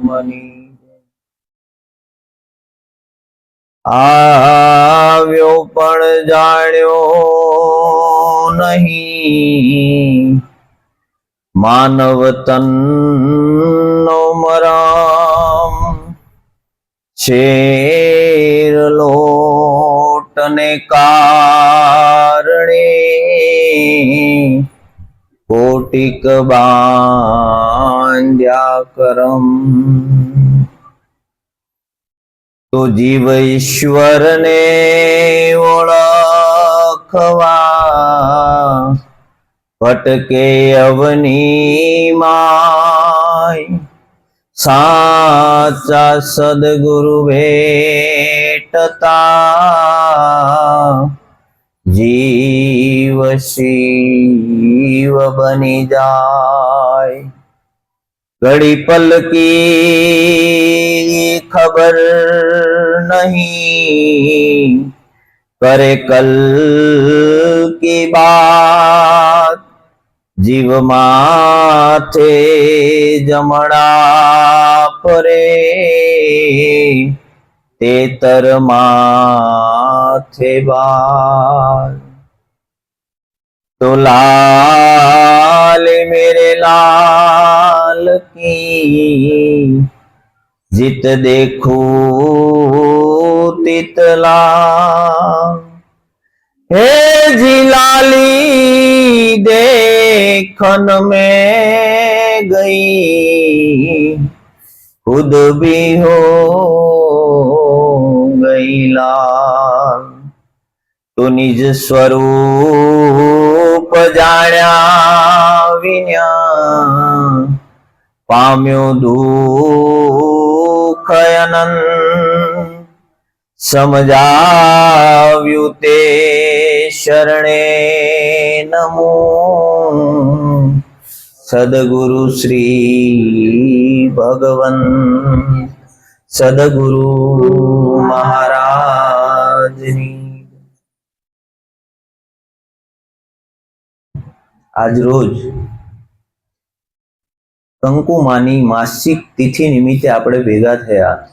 Money આવ્યો પણ જાણ્યો નહીં માનવ તનનો મરમ શેર લોટને કારણે કોટિક બાંધ્યા કરમ તો જીવ ઈશ્વરને ઓળખવા ભટકે અવની માય સાચા સદગુરુ ભેટતા જીવ શિવ બની જાય ઘડી પલકી ખબર નહીં કરે કલ કી બાત જીવ માથે જમણા પરે તેતર માથે બાર તો લાલ મેરે लाल की जित देखूं तितला हे जी लाली देखन में गई खुद भी हो गई लाल तो निज स्वरूप जाण्या विन्या पाम्यो दुख अनंत समजाव्યું તે શરણે નમો સદગુરુ શ્રી ભગવન સદગુરુ મહારાજની આજ રોજ કંકુમાની માસિક તિથિ નિમિત્તે આપણે ભેગા થયા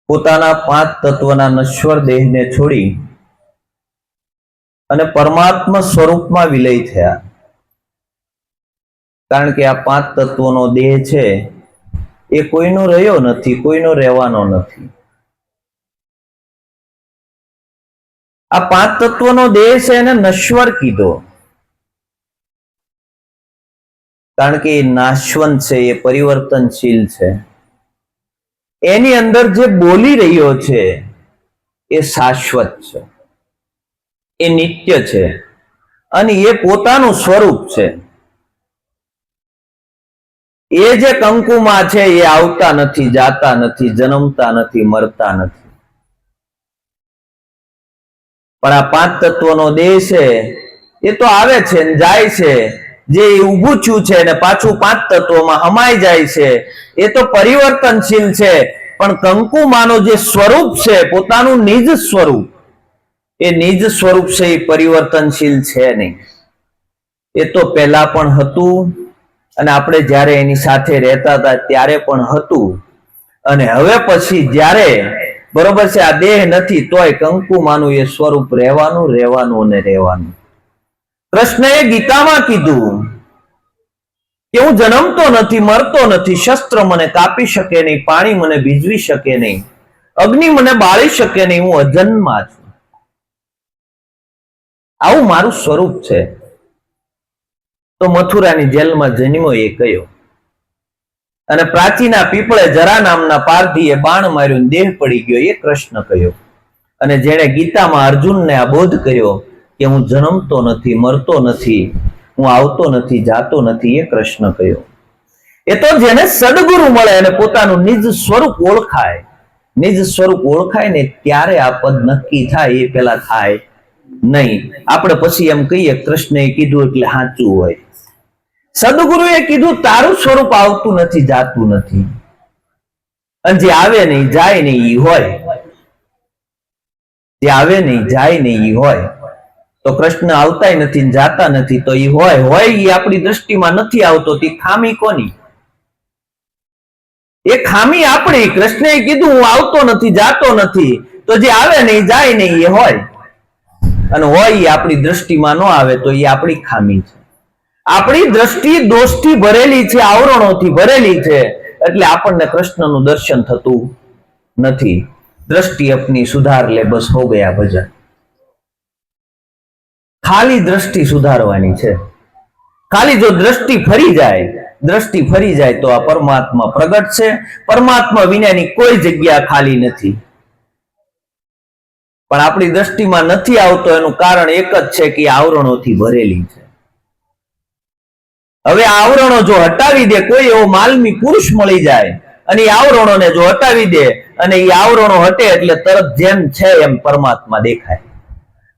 પોતાના પાંચ તત્વના નશ્વર દેહને છોડી અને પરમાત્મા સ્વરૂપમાં વિલય થયા કારણ કે આ પાંચ તત્વોનો દેહ છે એ કોઈનો રહ્યો નથી કોઈનો રહેવાનો નથી આ પાંચ તત્વનો દેહ છે એને નશ્વર કીધો કારણ કે એ નાશવંત છે એ પરિવર્તનશીલ છે એની અંદર જે બોલી રહ્યો છે એ શાશ્વત છે એ નિત્ય છે અને એ પોતાનું સ્વરૂપ છે એ જે કંકુમાં છે એ આવતા નથી જાતા નથી જન્મતા નથી મરતા નથી પણ આ પાંચ તત્વનો દેહ છે એ તો આવે છે ને જાય છે જે ઊભું થયું છે ને પાછું પાંચ તત્વોમાં હમાઈ જાય છે એ તો પરિવર્તનશીલ છે પણ કંકુમાનું જે સ્વરૂપ છે પોતાનું નિજ સ્વરૂપ એ નિજ સ્વરૂપ છે એ પરિવર્તનશીલ છે નહીં એ તો પહેલા પણ હતું અને આપણે જ્યારે એની સાથે રહેતા હતા ત્યારે પણ હતું અને હવે પછી જ્યારે બરોબર છે આ દેહ નથી તોય કંકુમાનું એ સ્વરૂપ રહેવાનું રહેવાનું અને રહેવાનું કૃષ્ણએ ગીતામાં કીધું કે હું જન્મતો નથી મરતો નથી શસ્ત્ર મને કાપી શકે નહીં પાણી મને ભીજવી શકે નહીં અગ્નિ મને બાળી શકે નહીં હું અજન્મા છું આવું મારું સ્વરૂપ છે તો મથુરાની જેલમાં જન્મ્યો એ કયો અને પ્રાચીના પીપળે જરા નામના પારધીએ બાણ માર્યું દેહ પડી ગયો એ કૃષ્ણ કહ્યો અને જેણે ગીતામાં અર્જુનને આ બોધ કર્યો કે હું જન્મતો નથી મરતો નથી હું આવતો નથી જાતો નથી એ કૃષ્ણ કહ્યો એ તો જેને સદગુરુ મળે અને પોતાનું નિજ સ્વરૂપ ઓળખાય નિજ સ્વરૂપ ઓળખાય ને ત્યારે આ પદ નક્કી થાય એ પેલા થાય નહીં આપણે પછી એમ કહીએ કૃષ્ણએ કીધું એટલે સાચું હોય સદગુરુએ કીધું તારું સ્વરૂપ આવતું નથી જાતું નથી અને જે આવે નહીં જાય નહીં ઈ હોય જે આવે નહીં જાય નહીં ઈ હોય તો કૃષ્ણ આવતાય નથી, જાતા નથી, તો એ હોય એ આપણી દ્રષ્ટિમાં નથી આવતો, તે ખામી કોની? એ ખામી આપણી. કૃષ્ણએ કીધું હું આવતો નથી, જાતો નથી, તો જે આવે નહીં જાય નહીં એ હોય, અને હોય એ આપણી દ્રષ્ટિમાં ન આવે તો એ આપણી ખામી છે. આપણી દ્રષ્ટિ દોષથી ભરેલી છે, આવરણોથી ભરેલી છે, એટલે આપણને કૃષ્ણનું દર્શન થતું નથી. દ્રષ્ટિ અપની સુધાર લે બસ હો ગયા ભજન. ખાલી દ્રષ્ટિ સુધારવાની છે. ખાલી જો દ્રષ્ટિ ફરી જાય તો આ પરમાત્મા પ્રગટ છે. પરમાત્મા વિનાની કોઈ જગ્યા ખાલી નથી. પણ આપણી દ્રષ્ટિમાં નથી આવતો એનું કારણ એક જ છે કે આવરણોથી ભરેલી છે. હવે આ આવરણો જો હટાવી દે, કોઈ એવો માલમી પુરુષ મળી જાય અને એ આવરણોને જો હટાવી દે અને એ આવરણો હટે એટલે તરત જેમ છે એમ પરમાત્મા દેખાય.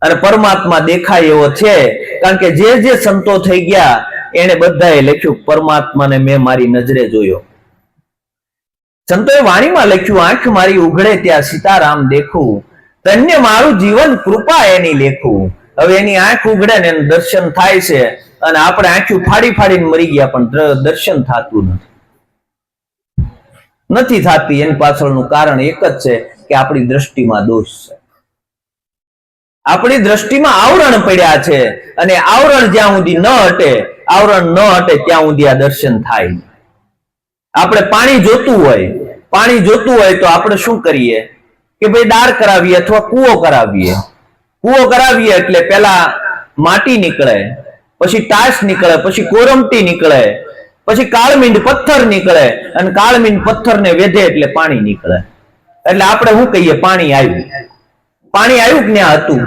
અને પરમાત્મા દેખાય એવો છે કારણ કે જે સંતો થઈ ગયા એને બધાએ લખ્યું પરમાત્માને મેં મારી નજરે જોયો. સંતોએ વાણીમાં લખ્યું આંખ મારી ઉઘડે ત્યાં સીતારામ દેખું, ધન્ય મારું જીવન કૃપા એની લેખું. હવે એની આંખ ઉઘડે ને એનું દર્શન થાય છે અને આપણે આંખું ફાડીને મરી ગયા પણ દર્શન થતું નથી થતી. એની પાછળનું કારણ એક જ છે કે આપણી દ્રષ્ટિમાં દોષ છે. આપણી દ્રષ્ટિમાં આવરણ પડ્યા છે અને આવરણ જ્યાં સુધી ન હટે, આવરણ ન હટે ત્યાં સુધી આ દર્શન થાય. આપણે પાણી જોતું હોય તો આપણે શું કરીએ કે ભાઈ દાર કરાવીએ અથવા કૂવો કરાવીએ એટલે પેલા માટી નીકળે, પછી ટાસ નીકળે, પછી કોરમટી નીકળે, પછી કાળમીંડ પથ્થર નીકળે અને કાળમીંડ પથ્થરને વેધે એટલે પાણી નીકળે. એટલે આપણે શું કહીએ પાણી આવ્યું કે ત્યાં હતું?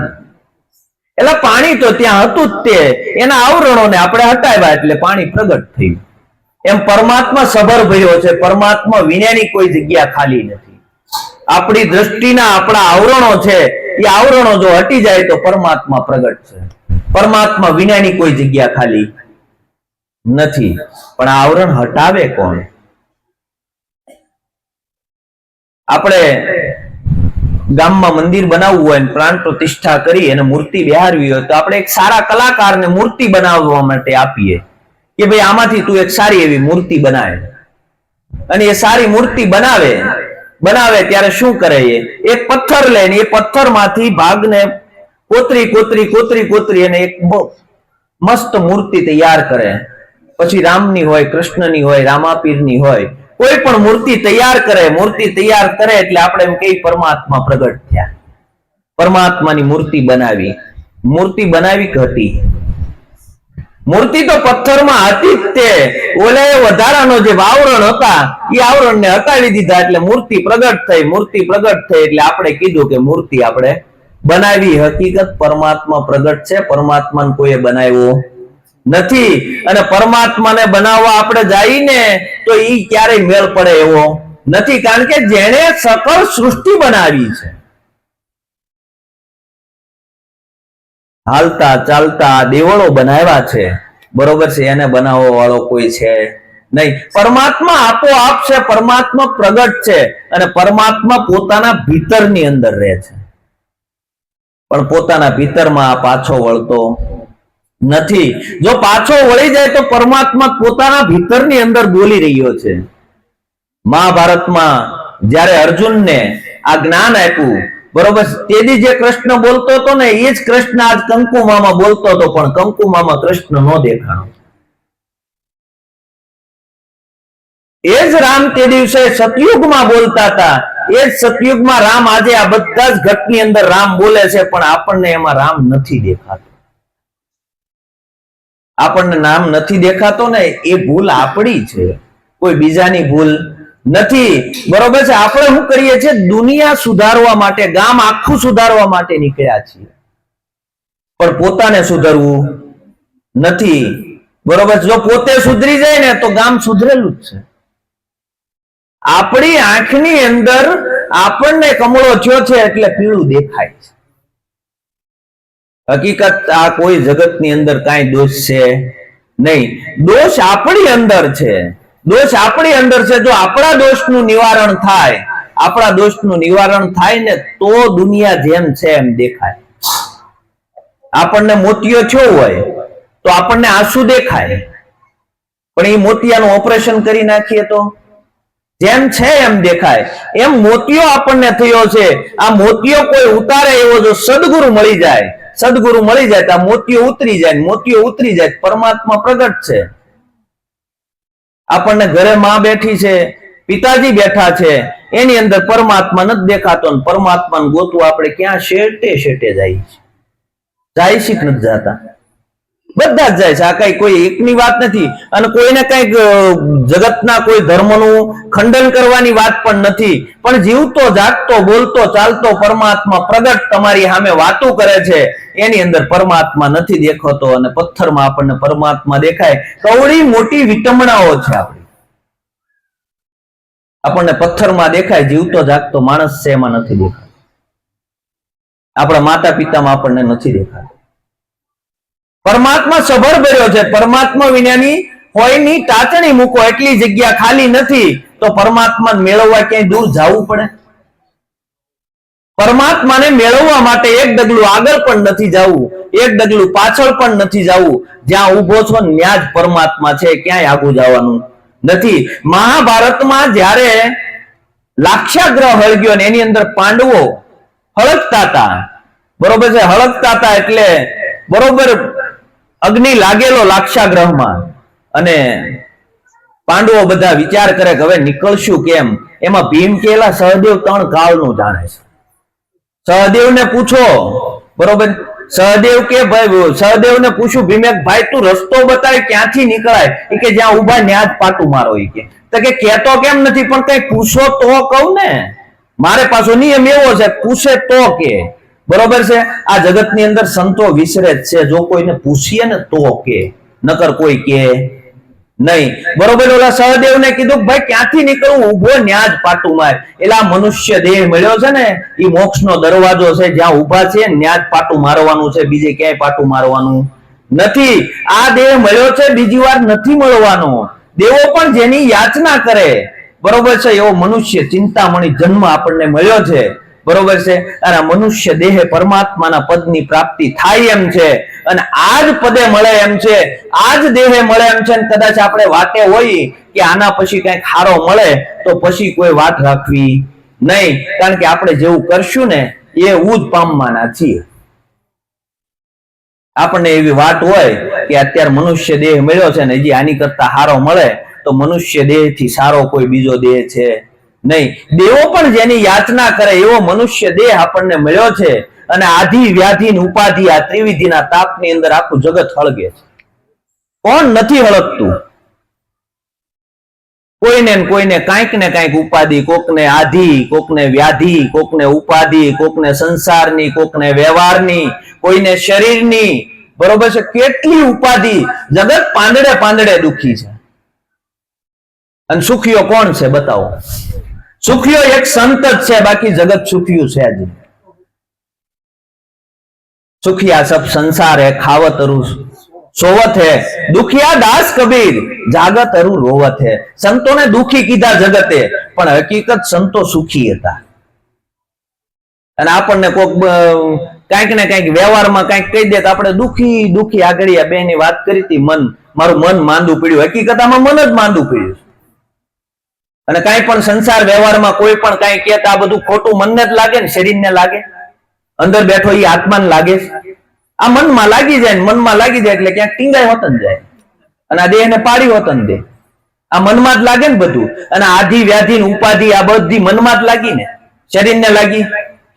એટલે પાણી તો ત્યાં હતું જ, તે એના આવરણોને આપણે હટાવ્યા એટલે પાણી પ્રગટ થયું. એમ પરમાત્મા સભર ભર્યો છે. પરમાત્મા વિનાની કોઈ જગ્યા ખાલી નથી. આપણી દ્રષ્ટિના આપણા આવરણો છે, એ આવરણો જો હટી જાય તો પરમાત્મા પ્રગટ છે. પરમાત્મા વિનાની કોઈ જગ્યા ખાલી નથી. પણ આ આવરણ હટાવે કોણ? આપણે ગામમાં મંદિર બનાવવું હોય, પ્રાણ પ્રતિષ્ઠા કરી અને મૂર્તિ બેહારવી હોય તો આપણે એક સારા કલાકારને મૂર્તિ બનાવવા માટે આપીએ કે ભાઈ આમાંથી તું એક સારી એવી મૂર્તિ બનાવે. અને એ સારી મૂર્તિ બનાવે ત્યારે શું કરે? એક પથ્થર લે ને એ પથ્થરમાંથી ભાગને કોતરી અને એક મસ્ત મૂર્તિ તૈયાર કરે. પછી રામની હોય, કૃષ્ણની હોય, રામાપીરની હોય, કોઈ પણ મૂર્તિ તૈયાર કરે. મૂર્તિ તૈયાર કરે એટલે આપણે એમ કહીએ પરમાત્મા પ્રગટ થયા. પરમાત્માની મૂર્તિ બનાવી. મૂર્તિ બનાવી કે હતી? મૂર્તિ તો પથ્થરમાં હતી જ. તે ઓલે વધારાનો જે આવરણ હતા એ આવરણને હટાવી દીધા એટલે મૂર્તિ પ્રગટ થઈ. એટલે આપણે કીધું કે મૂર્તિ આપણે બનાવી. હકીકત પરમાત્મા પ્રગટ છે. પરમાત્માને કોઈએ બનાવ્યો નથી. અને પરમાત્માને બનાવવા આપણે જઈને તો ઈ ક્યારેય મેળ પડે એવો નથી. કારણ કે જેણે સકળ સૃષ્ટિ બનાવી છે, હાલતા ચાલતા દેવળો બનાવ્યા છે, બરોબર છે, એને બનાવવા વાળો કોઈ છે નહીં. પરમાત્મા આપોઆપ છે. પરમાત્મા પ્રગટ છે અને પરમાત્મા પોતાના ભીતરની અંદર રહે છે. પણ પોતાના ભીતરમાં પાછો વળતો નથી. જો પાછો વળી જાય તો પરમાત્મા પોતાના ભીતરની અંદર બોલી રહ્યો છે. મહાભારતમાં જ્યારે અર્જુનને આ જ્ઞાન આપ્યું, બરોબર, તેથી જે કૃષ્ણ બોલતો હતો ને એ જ કૃષ્ણ આજ કંકુમામાં બોલતો હતો, પણ કંકુમામાં કૃષ્ણ નો દેખાણો. એ જ રામ તે દિવસે સતયુગમાં બોલતા હતા. એ જ સતયુગમાં રામ આજે આ બધા જ ઘટની અંદર રામ બોલે છે, પણ આપણને એમાં રામ નથી દેખાતો. આપણને નામ નથી દેખાતો ને એ ભૂલ આપણી છે, કોઈ બીજાની ભૂલ નથી. બરોબર છે. આપણે શું કરીએ છીએ? દુનિયા સુધારવા માટે, ગામ આખું સુધારવા માટે નીકળ્યા છીએ, પણ પોતાને સુધરવું નથી. બરોબર. જો પોતે સુધરી જાય ને તો ગામ સુધરેલું જ છે. આપણી આંખની અંદર આપણને કમળો થયો છે એટલે પીળું દેખાય છે. હકીકત આ કોઈ જગતની અંદર કાંઈ દોષ છે નહીં. દોષ આપણી અંદર છે. દોષ આપણી અંદર છે. જો આપણા દોષનું નિવારણ થાય ને તો દુનિયા જેમ છે એમ દેખાય. આપણને મોતિયો થયો હોય તો આપણને આંસુ દેખાય, પણ એ મોતિયાનું ઓપરેશન કરી નાખીએ તો જેમ છે એમ દેખાય. એમ મોતિયો આપણને થયો છે. આ મોતિયો કોઈ ઉતારે એવો જો સદગુરુ મળી જાય, સદગુરુ મળી જાય તો આ મોતિયો ઉતરી જાય, મોતિયો ઉતરી જાય, પરમાત્મા પ્રગટ છે. આપણને ઘરે માં બેઠી છે, પિતાજી બેઠા છે, એની અંદર પરમાત્મા નથી દેખાતો, પરમાત્માને ગોતવું આપણે ક્યાં શેટે શેટે જાય છે કે નથી જતા? બધા જ જાય છે. આ કઈ કોઈ એકની વાત નથી, અને કોઈને કઈક જગતના કોઈ ધર્મનું ખંડન કરવાની વાત પણ નથી, પણ જીવતો જાગતો બોલતો ચાલતો પરમાત્મા પ્રગટ તમારી સામે વાતો કરે છે. એની અંદર પરમાત્મા નથી દેખાતો અને પથ્થરમાં આપણને પરમાત્મા દેખાય. કવડી મોટી વિટમણાઓ છે આપણી. આપણને પથ્થરમાં દેખાય, જીવતો જાગતો માણસ છે એમાં નથી દેખાતો. આપણા માતા પિતામાં આપણને નથી દેખાતો. પરમાત્મા સભર ભર્યો છે. પરમાત્મા વિનાની હોયની ટાચણી મૂકો એટલી જગ્યા ખાલી નથી, તો પરમાત્મા મેળવવા ક્યાંય દૂર જવું પડે? પરમાત્માને મેળવવા માટે એક ડગલું આગળ પણ નથી જવું, એક ડગલું પાછળ પણ નથી જવું. જ્યાં ઉભો છો ત્યાં જ પરમાત્મા છે, ક્યાંય આગું જવાનું નથી. મહાભારતમાં જ્યારે લાક્ષાગ્રહ હળગ્યો ને એની અંદર પાંડવો હળગતા હતા, બરોબર છે, હળગતા હતા એટલે બરોબર અગ્નિ લાગેલો લાક્ષાગ્રહમાં, અને પાંડવો બધા વિચાર કરે કે હવે નીકળશું કેમ? એમાં ભીમ કેલા સહદેવ ત્રણ કાળનું જાણે છે. સહદેવને પૂછો, બરોબર, સહદેવ કે ભાઈ, સહદેવને પૂછ્યું ભીમે, ભાઈ તું રસ્તો બતાય ક્યાંથી નીકળાય? એ કે જ્યાં ઉભા ત્યાં જ પાટું મારો. એ કે તો કે કહેતો કેમ નથી? પણ કઈ પૂછો તો કહું ને, મારે પાછો નિયમ એવો છે, પૂછે તો કે. બરોબર છે. આ જગતની અંદર સંતો વિસરે જ છે. જો કોઈને પૂછીએ ને તો કે, નકર કોઈ કે નહીં. બરોબર. ઓલા સહદેવને કીધું ભાઈ ક્યાંથી નીકળવું? ઉભો ન્યા જ પાટું માર. એટલે આ મનુષ્ય દેહ મળ્યો છે ને, એ મોક્ષનો દરવાજો છે. જ્યાં ઉભા છે ન્યા જ પાટું મારવાનું છે, બીજે ક્યાંય પાટું મારવાનું નથી. આ દેહ મળ્યો છે, બીજી વાર નથી મળવાનો. દેવો પણ જેની યાચના કરે, બરોબર છે, એવો મનુષ્ય ચિંતામણી જન્મ આપણને મળ્યો છે. બરોબર છે. અને મનુષ્ય દેહ પરમાત્માના પદની પ્રાપ્તિ થાય એમ છે, અને આ જ પદે મળે એમ છે, આ જ દેહે મળે એમ છે. કદાચ આપણે વાટે હોય કે આના પછી કઈક ખારો મળે તો પછી કોઈ વાત રાખવી નહીં, કારણ કે આપણે જેવું કરશું ને એવું જ પામવાના છીએ. આપણને એવી વાત હોય કે અત્યારે મનુષ્ય દેહ મળ્યો છે ને હજી આની કરતા સારો મળે, તો મનુષ્ય દેહ થી સારો કોઈ બીજો દેહ છે નહીં. દેવો પણ જેની યાચના કરે એવો મનુષ્ય દેહ આપણને મળ્યો છે. અને આધિ વ્યાધિ ઉપાધિ આ ત્રિવિધિના તાપની અંદર આખું જગત હળગે છે. કોણ નથી હળગતું? કોઈને કોઈને કાંઈક ને કાંઈક ઉપાધિ, કોકને આધિ, કોકને વ્યાધિ, કોકને ઉપાધિ, કોકને સંસારની, કોકને વ્યવહારની, કોઈને શરીરની. બરોબર છે. કેટલી ઉપાધિ! જગત પાંદડે પાંદડે દુખી છે. અને સુખીઓ કોણ છે બતાવો? સુખીઓ એક સંત જ છે, બાકી જગત સુખિયું છે જ. સુખિયા સબ સંસાર है, खावत अरु सोवत है, दुखिया दास कबीर जागत अरु रोवत है. संतों ने दुखी कीधा जगते, પણ હકીકત સંતો સુખી હતા. અને આપણને કોક કાંઈક ને કાંઈક વ્યવહારમાં કાંઈક કહી દે તો આપણે દુખી દુખી. આગળ બે ની વાત કરી હતી, મન, મારું મન માંદું પડ્યું. હકીકત આમાં મન જ માંદું પડ્યું. અને કાંઈ પણ સંસાર વ્યવહારમાં કોઈ પણ કાંઈ કહેતા આ બધું ખોટું મનને જ લાગે ને, શરીરને લાગે, અંદર બેઠો એ આત્માને લાગે. આ મનમાં લાગી જાય ને મનમાં લાગી જાય એટલે ક્યાંક ટીંગાઈ હોતન જાય, અને આ દેહને પાડી હોતન દે. આ મનમાં જ લાગે ને બધું. અને આધિ વ્યાધિ ઉપાધિ આ બધી મનમાં જ લાગી ને, શરીરને લાગી.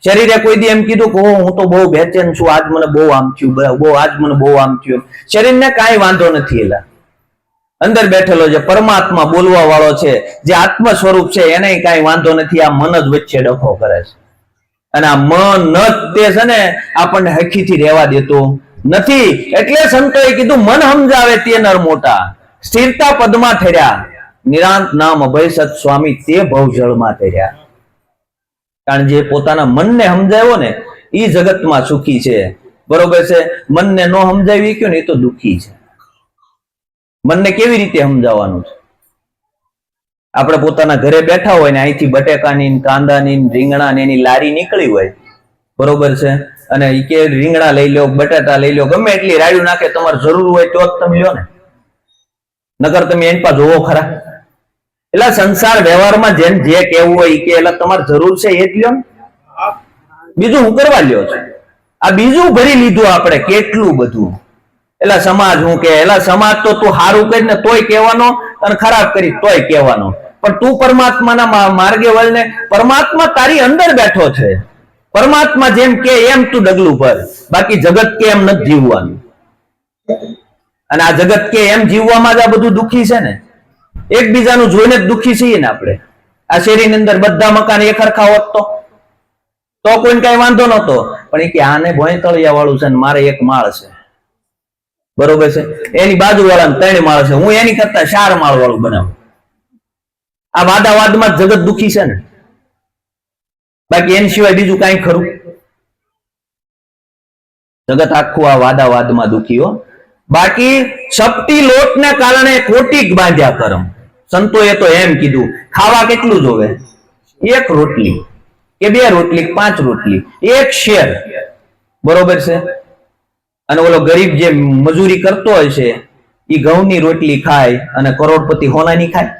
શરીરે કોઈ દી એમ કીધું કે હું તો બહુ બેચેન છું, આજ મને બહુ આમ થયું, આજ મને બહુ આમ થયું. શરીરને કાંઈ વાંધો નથી. એલા અંદર બેઠેલો જે પરમાત્મા બોલવા વાળો છે, જે આત્મ સ્વરૂપ છે, એને કાંઈ વાંધો નથી. આ મન જ વચ્ચે ડખો કરે છે. અને આ મન જ તે છે ને આપણને હખીથી રહેવા દેતો નથી. એટલે સંતોએ કીધું મન સમજાવે તે નર મોટા, સ્થિરતા પદમાં ઠર્યા, નિરાંત નામ અભય સત સ્વામી તે ભવજળમાં તર્યા. કારણ જે પોતાના મનને સમજાવ્યો ને એ જગતમાં સુખી છે. બરોબર છે. મનને ન સમજાવી ગયો ને એ તો દુઃખી છે. મનને કેવી રીતે સમજાવવાનું છે? આપણે પોતાના ઘરે બેઠા હોય ને અહીંથી બટેકાની, કાંદાની, રીંગણાની એની લારી નીકળી હોય, બરોબર છે, અને ઈ કે રીંગણા લઈ લો, બટાટા લઈ લો, ગમે એટલી રાડ્યું નાખે, તમારે જરૂર હોય તો જ તમે લ્યો ને, નકર તમે એની પાસે જોવો ખરા. એટલે સંસાર વ્યવહારમાં જેમ જે કેવું હોય કે એટલે તમારે જરૂર છે એ જ લ્યો ને, બીજું હું કરવા લ્યો છો? આ બીજું ભરી લીધું આપણે કેટલું બધું. એટલે સમાજ હું કે, એટલે સમાજ તો તું સારું કરી ને તોય કહેવાનો અને ખરાબ કરી તોય કહેવાનો, પણ તું પરમાત્માના માર્ગે વળને. પરમાત્મા તારી અંદર બેઠો છે, પરમાત્મા જેમ કે એમ તું ડગલું ભર, બાકી જગત કે એમ નથી જીવવાનું. અને આ જગત કે એમ જીવવામાં જ આ બધું દુઃખી છે ને, એકબીજાનું જોઈને જ દુઃખી છીએ ને આપણે. આ શેરીની અંદર બધા મકાન એક સરખા હોત તો કોઈને કઈ વાંધો નતો, પણ એ કે આને ભોંયતળિયા વાળું છે ને મારે એક માળ છે, બરોબર છે, એની બાજુ વાળા 3 માળ છે, હું એની કરતા 4 માળ વાળું બનાવું. આ વાદાવાદમાં જગત દુઃખી છે ને, બાકી એની સિવાય બીજું કઈ ખરું? જગત આખું આ વાદાવાદમાં દુઃખી હો. બાકી સપટી લોટને કારણે કોટીક બાંધ્યા કરમ. સંતોએ તો એમ કીધું, ખાવા કેટલું જોવે? 1 રોટલી કે 2 રોટલી 5 રોટલી, 1 શેર, બરોબર છે. અને ઓલો ગરીબ જે મજૂરી કરતો હોય છે એ ઘઉંની રોટલી ખાય અને કરોડપતિ હોનાની ખાય?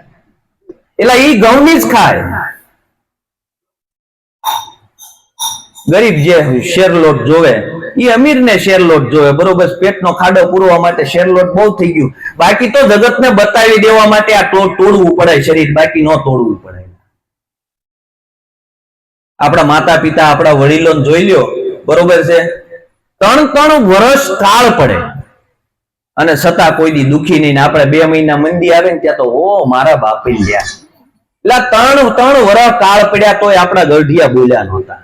એટલે એ ઘઉંની જ ખાય. ગરીબ જે શેરલોટ જોવે એ અમીર ને શેરલોટ જોવે, બરોબર. પેટનો ખાડો પૂરવા માટે શેરલોટ બહુ થઈ ગયું, બાકી તો જગતને બતાવી દેવા માટે આ તોડવું પડે શરીર, બાકી ન તોડવું પડે. આપણા માતા પિતા આપણા વડીલો જોઈ લ્યો, બરોબર છે, 3 વર્ષ કાળ પડે અને છતાં કોઈ દી દુખી નહીં. આપણે 2 મહિના મંદી આવે ને ત્યાં તો ઓ મારા બાપી ગયા. એટલે 3 વર્ષ કાળ પડ્યા તોય આપણા ગઢિયા બોલ્યા નહોતા.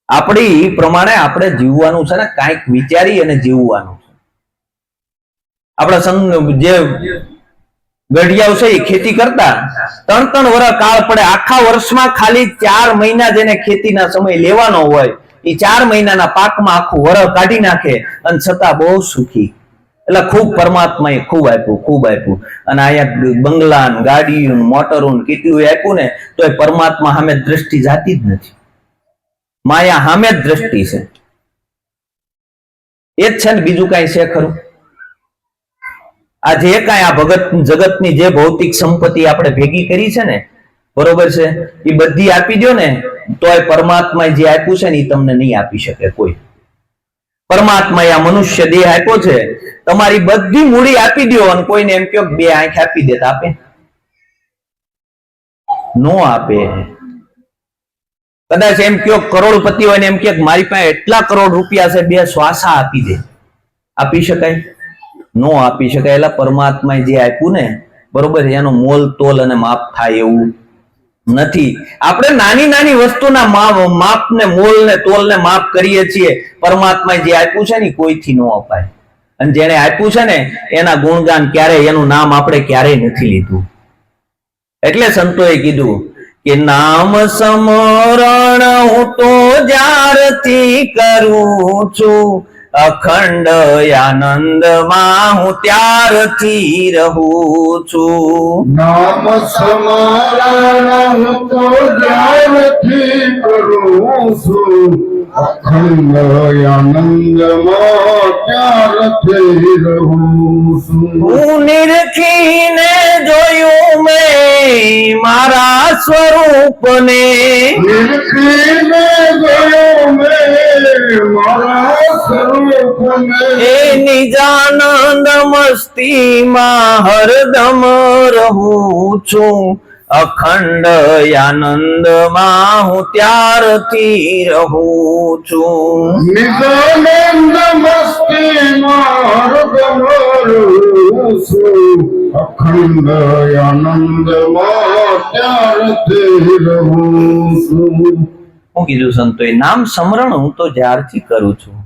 આપણી પ્રમાણે આપણે જીવવાનું છે ને, કાંઈક વિચારી અને જીવવાનું છે. આપણા જે ગઢિયાઓ છે એ ખેતી કરતા 3 વર્ષ કાળ પડે. આખા વર્ષમાં ખાલી 4 મહિના જેને ખેતીના સમય લેવાનો હોય એ 4 મહિનાના પાકમાં આખું વર્ષ કાઢી નાખે અને છતાં બહુ સુખી. એટલે ખૂબ પરમાત્માએ ખૂબ આપ્યું. અને અહીંયા બંગલા ગાડીઓ મોટરો કેટલું આપ્યું ને તો એ પરમાત્મા સામે દ્રષ્ટિ જાતી જ નથી. માયા સામે જ દ્રષ્ટિ છે. એ જ છે ને, બીજું કઈ છે ખરું? આ જે કઈ આ જગતની જે ભૌતિક સંપત્તિ આપણે ભેગી કરી છે ને, બરોબર છે, એ બધી આપી દો ને તો એ પરમાત્માએ જે આપ્યું છે ને એ તમને નહીં આપી શકે કોઈ. પરમાત્માએ આ મનુષ્ય દેહ આપ્યો છે, તમારી બધી મૂડી આપી દો અને કોઈને એમ કહો 2 આંખ આપી દે, આપે? નો આપે. કદાચ એમ કહો કરોડપતિ હોય ને એમ કે મારી પાસે એટલા કરોડ રૂપિયા છે, 2 શ્વાસા આપી દે, આપી શકાય? નો આપી શકાય. એટલે પરમાત્માએ જે આપ્યું ને, બરોબર, એનો મોલ તોલ અને માપ થાય એવું નથી. આપણે નાની નાની વસ્તુના માપ ને મોલ ને તોલ ને માપ કરીએ છીએ. પરમાત્માએ જે આપ્યું છે ને કોઈથી ન અપાય. અને જેને આપ્યું છે ને એના ગુણગાન ક્યારેય, એનું નામ આપણે ક્યારેય નથી લીધું. એટલે સંતોએ કીધું કે નામ સ્મરણ હું તો જ્યારથી કરું છું, અખંડ આનંદમાં હું ત્યારથી રહું છું. નામ સ્મરણ હું તો જ્યારથી કરું છું, અખંડ આનંદમાં ત્યારથી રહું છું. હું નિરખીને જોયું મેં મારા સ્વરૂપને, નિરખીને જોયું મેં મારા સ્વરૂપને, એ નિજાનંદ મસ્તીમાં હરદમ રહું છું, અખંડ આનંદમાં હું ત્યારથી રહું છું. નિજાનંદ મસ્તીમાં હરદમ રહું છું, અખંડ આનંદમાં ત્યારથી રહું છું. હું કીધું સંતોએ, નામ સ્મરણ હું તો જ્યારથી કરું છું,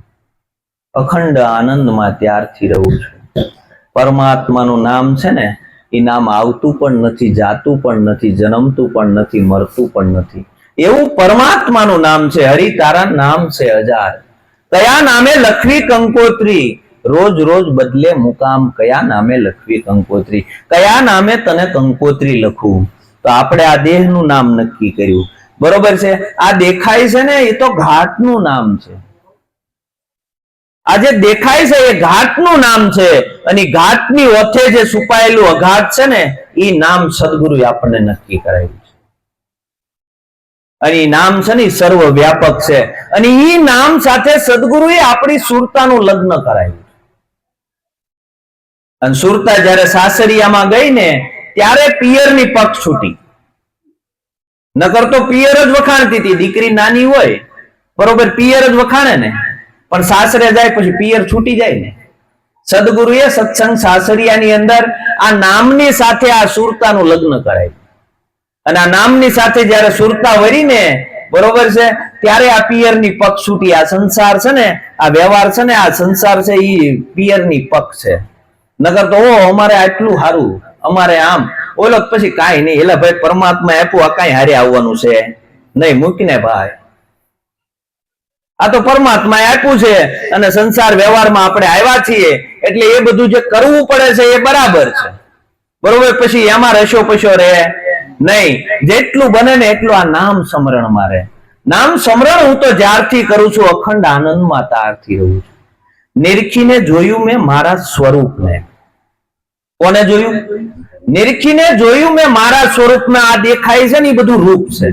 અખંડ આનંદમાં ત્યારથી રહું છું. પરમાત્માનું નામ છે ને એ નામ આવતું પણ નથી, જાતું પણ નથી, જન્મતું પણ નથી, મરતું પણ નથી. એવું પરમાત્માનું નામ છે. હરિ તારા નામ છે 1000. કયા નામે લખવી કંકોત્રી, રોજ રોજ બદલે મુકામ. કયા નામે લખવી કંકોત્રી, કયા નામે તને કંકોત્રી લખું? તો આપણે આ દેહનું નામ નક્કી કર્યું. બરોબર છે. આ દેખાય છે ને એ તો ઘાટનું નામ છે. આ જે દેખાય છે એ ઘાટનું નામ છે, અને ઘાટની ઓથે જે છુપાયેલું અઘાટ છે ને એ નામ સદગુરુએ આપણને નક્કી કરાવ્યું છે. અને એ નામ છે ને એ સર્વ વ્યાપક છે, અને એ નામ સાથે સદગુરુએ આપણી સુરતાનું લગ્ન કરાવ્યું. અને સુરતા જયારે સાસરિયામાં ગઈ ને ત્યારે પિયરની પક્ષ છૂટી. નકર તો પિયર જ વખાણતી હતી. દીકરી નાની હોય બરોબર, પિયર જ વખાણે ને, પણ સાસરે જાય પછી પિયર છૂટી જાય ને. સદગુરુએ સત્સંગ સાસરિયાની અંદર આ નામની સાથે આ સુરતાનું લગ્ન કરાવ્યું. અને આ નામની સાથે જયારે સુરતા વરીને બરોબર છે ત્યારે આ પિયરની પક્ષ છૂટી. આ સંસાર છે ને, આ વ્યવહાર છે ને, આ સંસાર છે એ પિયરની પક્ષ છે. નગર તો અમારે આટલું સારું, અમારે આમ, ઓલો પછી કાંઈ નહીં, એટલે ભાઈ પરમાત્મા આપ્યું, આ કાંઈ હારે આવવાનું છે નહીં, મૂકીને ભાઈ, આ તો પરમાત્મા આપ્યું છે અને સંસાર વ્યવહારમાં આપણે આવ્યા છીએ એટલે એ બધું જે કરવું પડે છે એ બરાબર છે. બરોબર, પછી એમાં રશો પશો રહે નહીં. જેટલું બને ને એટલું આ નામ સ્મરણમાં રહે. નામ સ્મરણ હું તો જ્યારથી કરું છું અખંડ આનંદમાં તારથી રહું છું. નિરખીને જોયું મેં મારા સ્વરૂપને. કોને જોયું? નિરખીને જોયું મેં મારા સ્વરૂપમાં. આ દેખાય છે ને એ બધું રૂપ છે.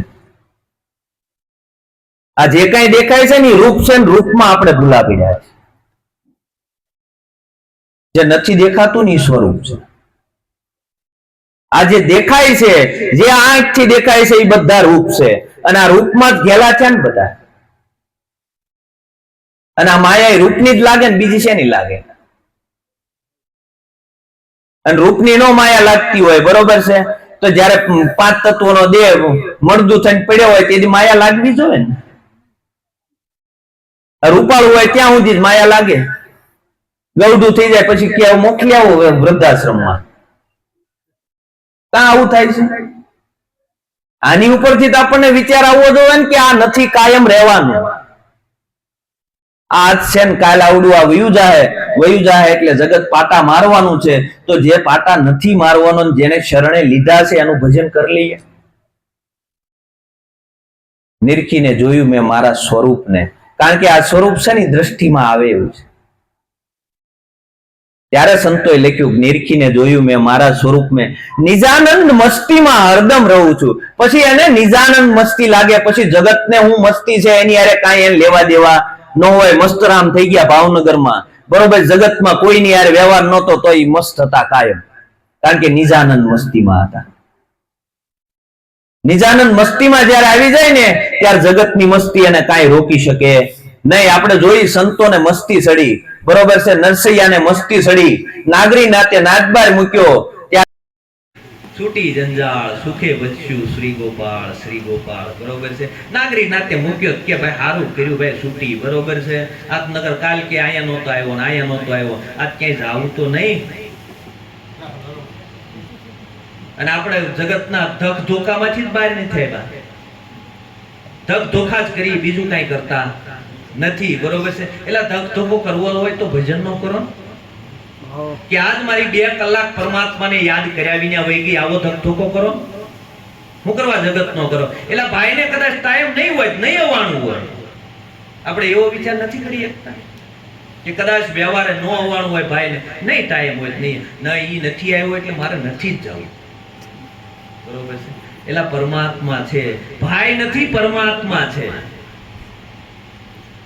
આ જે કઈ દેખાય છે ને એ રૂપ છે, ને રૂપમાં આપણે ભૂલા પડ્યા છે. જે નથી દેખાતું ને એ સ્વરૂપ છે. આ જે દેખાય છે, જે આંખથી દેખાય છે એ બધા રૂપ છે, અને આ રૂપમાં જ ઘેલા છે ને બધા. અને આ માયા રૂપની જ લાગે ને બીજી શેની લાગે? અને રૂપની નો માયા લાગતી હોય બરોબર છે તો જયારે પાંચ તત્વોનો દેહ મળદું થઈને પડ્યો હોય તેથી માયા લાગવી જોઈએ ને. રૂપાળું હોય ત્યાં સુધી જ માયા લાગે. ગૌડું થઈ જાય પછી કે મોકલી આવો વૃદ્ધાશ્રમમાં. કાં આવું થાય છે? આની ઉપરથી તો આપણને વિચાર આવવો જોઈએ ને કે આ નથી કાયમ રહેવાનું. આજ છે ને કાલ આવડું આ વયું જાય એટલે જગત પાટા મારવાનું છે. તો જે પાટા નથી મારવાનો, જેને શરણે લીધા છે એનું ભજન કરી લઈએ. નિરખીને જોયું મેં મારા સ્વરૂપને, કારણ કે આ સ્વરૂપ છે ને દ્રષ્ટિમાં આવે એવું છે. ત્યારે સંતોએ લખ્યું નિરખીને જોયું મેં મારા સ્વરૂપ મેં નિજાનંદ મસ્તીમાં હરદમ રહું છું. પછી એને નિજાનંદ મસ્તી લાગે, પછી જગતને હું મસ્તી છે એની હારે કાંઈ એને લેવા દેવા ન હોય. મસ્તરામ થઈ ગયા ભાવનગરમાં બરોબર, જગતમાં કોઈની યાર વ્યવહાર નહોતો તો એ મસ્ત હતા કાયમ, કારણ કે નિજાનંદ મસ્તીમાં હતા. નિજાનંદ મસ્તીમાં જયારે આવી જાય ને ત્યારે જગતની મસ્તી એને કાંઈ રોકી શકે નહીં. આપણે જોઈ સંતોને મસ્તી સડી બરોબર છે, નરસૈયાને મસ્તી સડી, નાગરી નાતે નાચબાર મૂક્યો છૂટી જંજાળ સુખે બચ્યું શ્રી ગોપાળ બરોબર છે. નાગરી નાતે મૂક્યો કે ભાઈ સારું કર્યું ભાઈ છૂટી બરોબર છે. આજ નગર કાલ કે આયા નહોતો આવ્યો ને આયા નહોતો આવ્યો, આજ ક્યાંય જાવું તો નહીં. અને આપણે જગતના ધક ધોકામાંથી જ બહાર નથી થયા. ધક ધોખા જ કરી, બીજું કઈ કરતા નથી બરોબર છે. એટલે ધક ધોકો કરવો હોય તો ભજન નો કરો કે આજ મારી 2 કલાક પરમાત્માને યાદ કર્યા વિના વહી ગઈ, આવો ધક ધોકો કરો. હું કરવા જગત નો કરો? એટલે ભાઈને કદાચ ટાઈમ નહીં હોય, નહીં આવવાનું હોય, આપણે એવો વિચાર નથી કરી શકતા કે કદાચ વ્યવહારે ન આવવાનું હોય, ભાઈને નહીં ટાઈમ હોય, નહીં ઈ નથી આવ્યો એટલે મારે નથી જ જવું બરોબર છે. એટલે પરમાત્મા છે, ભાઈ નથી પરમાત્મા છે.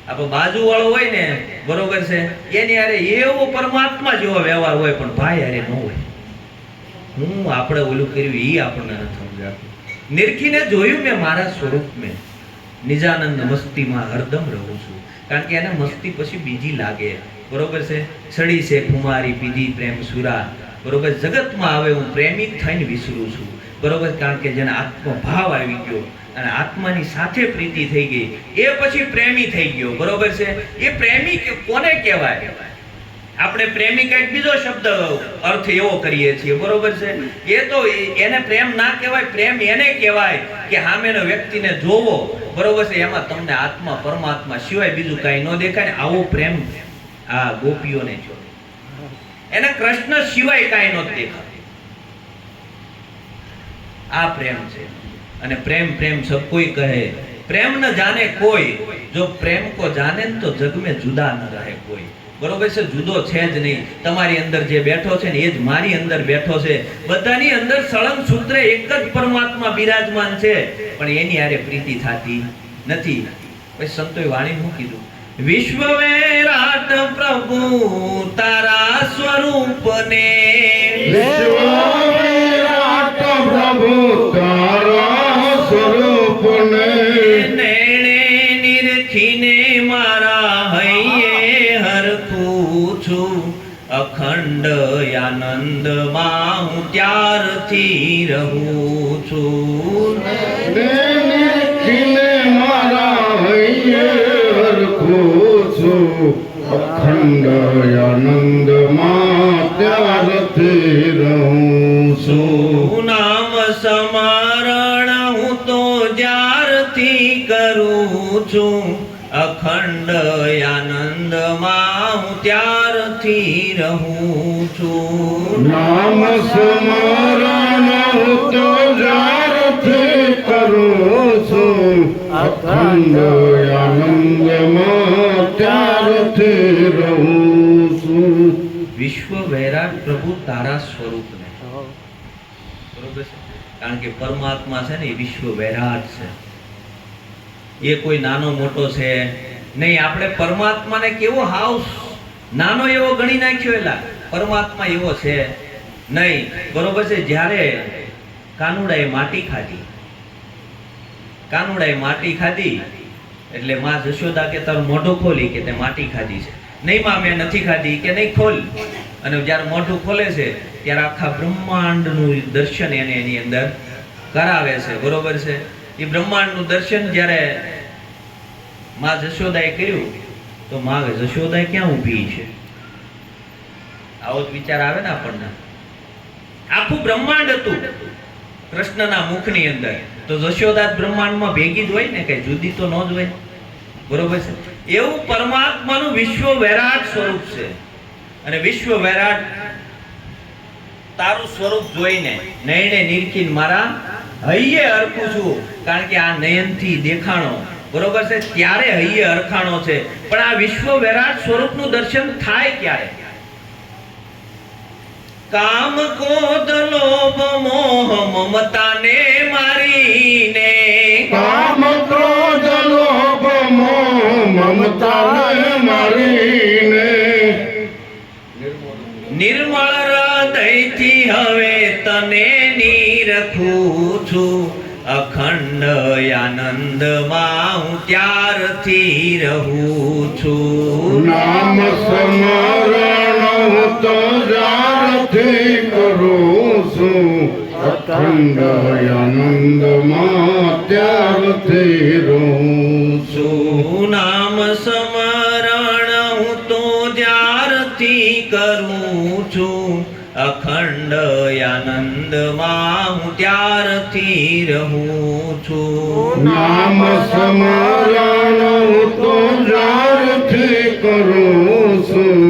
આપણો બાજુ વાળો હોય ને બરોબર છે, એની હારે એવો પરમાત્મા જેવો વ્યવહાર હોય, પણ ભાઈ હારે ન હોય. હું આપણે ઓલું કર્યું એ આપણને નથી સમજાતું. નિરખીને જોયું મેં મારા સ્વરૂપ મેં નિજાનંદ મસ્તીમાં હરદમ રહું છું. કારણ કે એને મસ્તી પછી બીજી લાગે બરોબર છે. સડી છે કુમારી પીધી પ્રેમ સુરા બરોબર, જગતમાં આવે હું પ્રેમી થઈને વિસરું છું બરોબર. કારણ કે જેને આત્મભાવ આવી ગયો અને આત્માની સાથે પ્રીતિ થઈ ગઈ, એ પછી પ્રેમી થઈ ગયો બરોબર છે. એ પ્રેમી કોને કહેવાય? આપણે પ્રેમી કઈક બીજો શબ્દ અર્થ એવો કરીએ છીએ બરોબર છે. એ તો એને પ્રેમ ના કહેવાય. પ્રેમ એને કહેવાય કે સામેનો વ્યક્તિને જોવો બરોબર છે, એમાં તમને આત્મા પરમાત્મા સિવાય બીજું કઈ ન દેખાય ને આવો પ્રેમ આ ગોપીઓને જો, એને કૃષ્ણ સિવાય કઈ ન દેખાય. આ પ્રેમ છે. અને પ્રેમ પ્રેમ સબ કોઈ કહે, પ્રેમ ન જાને કોઈ, જો પ્રેમ કો જાને ન તો જગ में जुदा न रहे કોઈ. બરોબર છે, જુદો છે જ નહીં. તમારી અંદર જે બેઠો છે ને એ જ મારી અંદર બેઠો છે. બધાની અંદર સળંગ સૂત્રે એક જ પરમાત્મા બિરાજમાન છે, પણ એની હારે પ્રીતિ થાતી નથી. પછી સંતોએ વાણી શું કીધું? વિશ્વ વિરાટ પ્રભુ તારા સ્વરૂપને, વિશ્વ વિરાટ પ્રભુ તારા સ્વરૂપને, નેણે નિરખીને મારા હૈયે હરખું છું. અખંડ આનંદમાં હું ત્યારથી રહું છું. નિરખીને મારા હૈયે હરખું છું. અખંડ આનંદમાં ત્યારથી રહું છું. નામ સ્મરણ હું તો જ્યારથી કરું છું. અખંડ આનંદમાં હું ત્યારથી રહું છું. નામ સ્મરણ હું તો જ્યારથી કરું છું. અખંડ આનંદમાં ત્યારથી રહું છું. વિશ્વ વૈરાટ પ્રભુ તારા સ્વરૂપને, બરોબર છે? કારણ કે પરમાત્મા છે ને એ વિશ્વ વૈરાટ છે. એ કોઈ નાનો મોટો છે નહીં. આપણે પરમાત્માને કેવો હાવ નાનો એવો ગણી નાખ્યો, એલા પરમાત્મા એવો છે નહીં. બરોબર છે? જ્યારે કાનુડાએ માટી ખાધી, કાનુડાએ માટી ખાધી એટલે માં જશોદા કે તારું મોઢું ખોલી કે તે માટી ખાધી છે. નહીં માં મેં નથી ખાધી કે નહીં, ખોલ. અને જ્યારે મોઢું ખોલે છે ત્યારે આખા બ્રહ્માંડનું દર્શન એને એની અંદર કરાવે છે. બરોબર છે? એ બ્રહ્માંડનું દર્શન જ્યારે માં જશોદાએ કર્યું તો માં જશોદાએ ક્યાં ઊભી છે? આવો જ વિચાર આવે ને આપણને. આખું બ્રહ્માંડ હતું કૃષ્ણના મુખની અંદર, તો જશોદા બ્રહ્માંડમાં ભેગી જ હોય ને, કઈ જુદી તો ન જ હોય. બરોબર છે? એવું પરમાત્માનું વિશ્વ વૈરાટ સ્વરૂપ છે. અને વિશ્વ વૈરાટ તારું સ્વરૂપ જોઈને નયને નિરખીને મારા હૈયે હરખું છું. કારણ કે આ નયનથી દેખાણો, બરોબર છે, ત્યારે હૈયે હરખાણો છે. પણ આ વિશ્વ વૈરાટ સ્વરૂપનું દર્શન થાય ક્યારે? કામ ક્રોધ લોભ મોહ મમતાને મારીને, કામ ક્રોધ લોભ મોહ મમતાને મારીને, નિર્મળ હૃદયથી હવે તને નિરખું છું. અખંડ આનંદમાં હું ત્યારથી રહું છું. નામ સ્મરણ હું તો જ્યારથી કરું છું. અખંડ આનંદમાં ત્યારથી રહું છું. નામ સ્મરણ હું તો જ્યારથી કરું છું. અખંડ આનંદમાં હું ત્યારથી રહું છું. નામ સ્મરણ હું તો જ્યારથી કરું છું.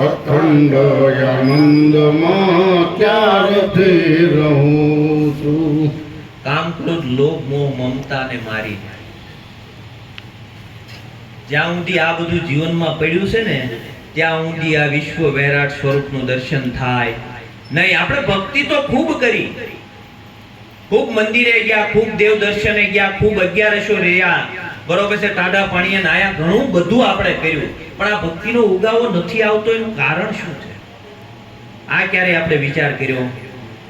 અખંડ આનંદમાં ત્યારથી રહું છું. કામ ક્રોધ લોભ મોહ મમતાને મારી, જ્યાં સુધી આ બધું જીવનમાં પડ્યું છે ને ત્યાં સુધી આ વિશ્વ વૈરાટ સ્વરૂપનું દર્શન થાય નહીં. આપણે ભક્તિ તો ખૂબ કરી, ખૂબ મંદિરે ગયા, ખૂબ દેવ દર્શને ગયા, ખૂબ અગિયારસો રહ્યા, બરોબર છે, ટાઢા પાણીએ નાયા, ઘણું બધું આપણે કર્યું, પણ આ ભક્તિનો ઉગાવો નથી આવતો. એનું કારણ શું છે? આ ક્યારે આપણે વિચાર કર્યો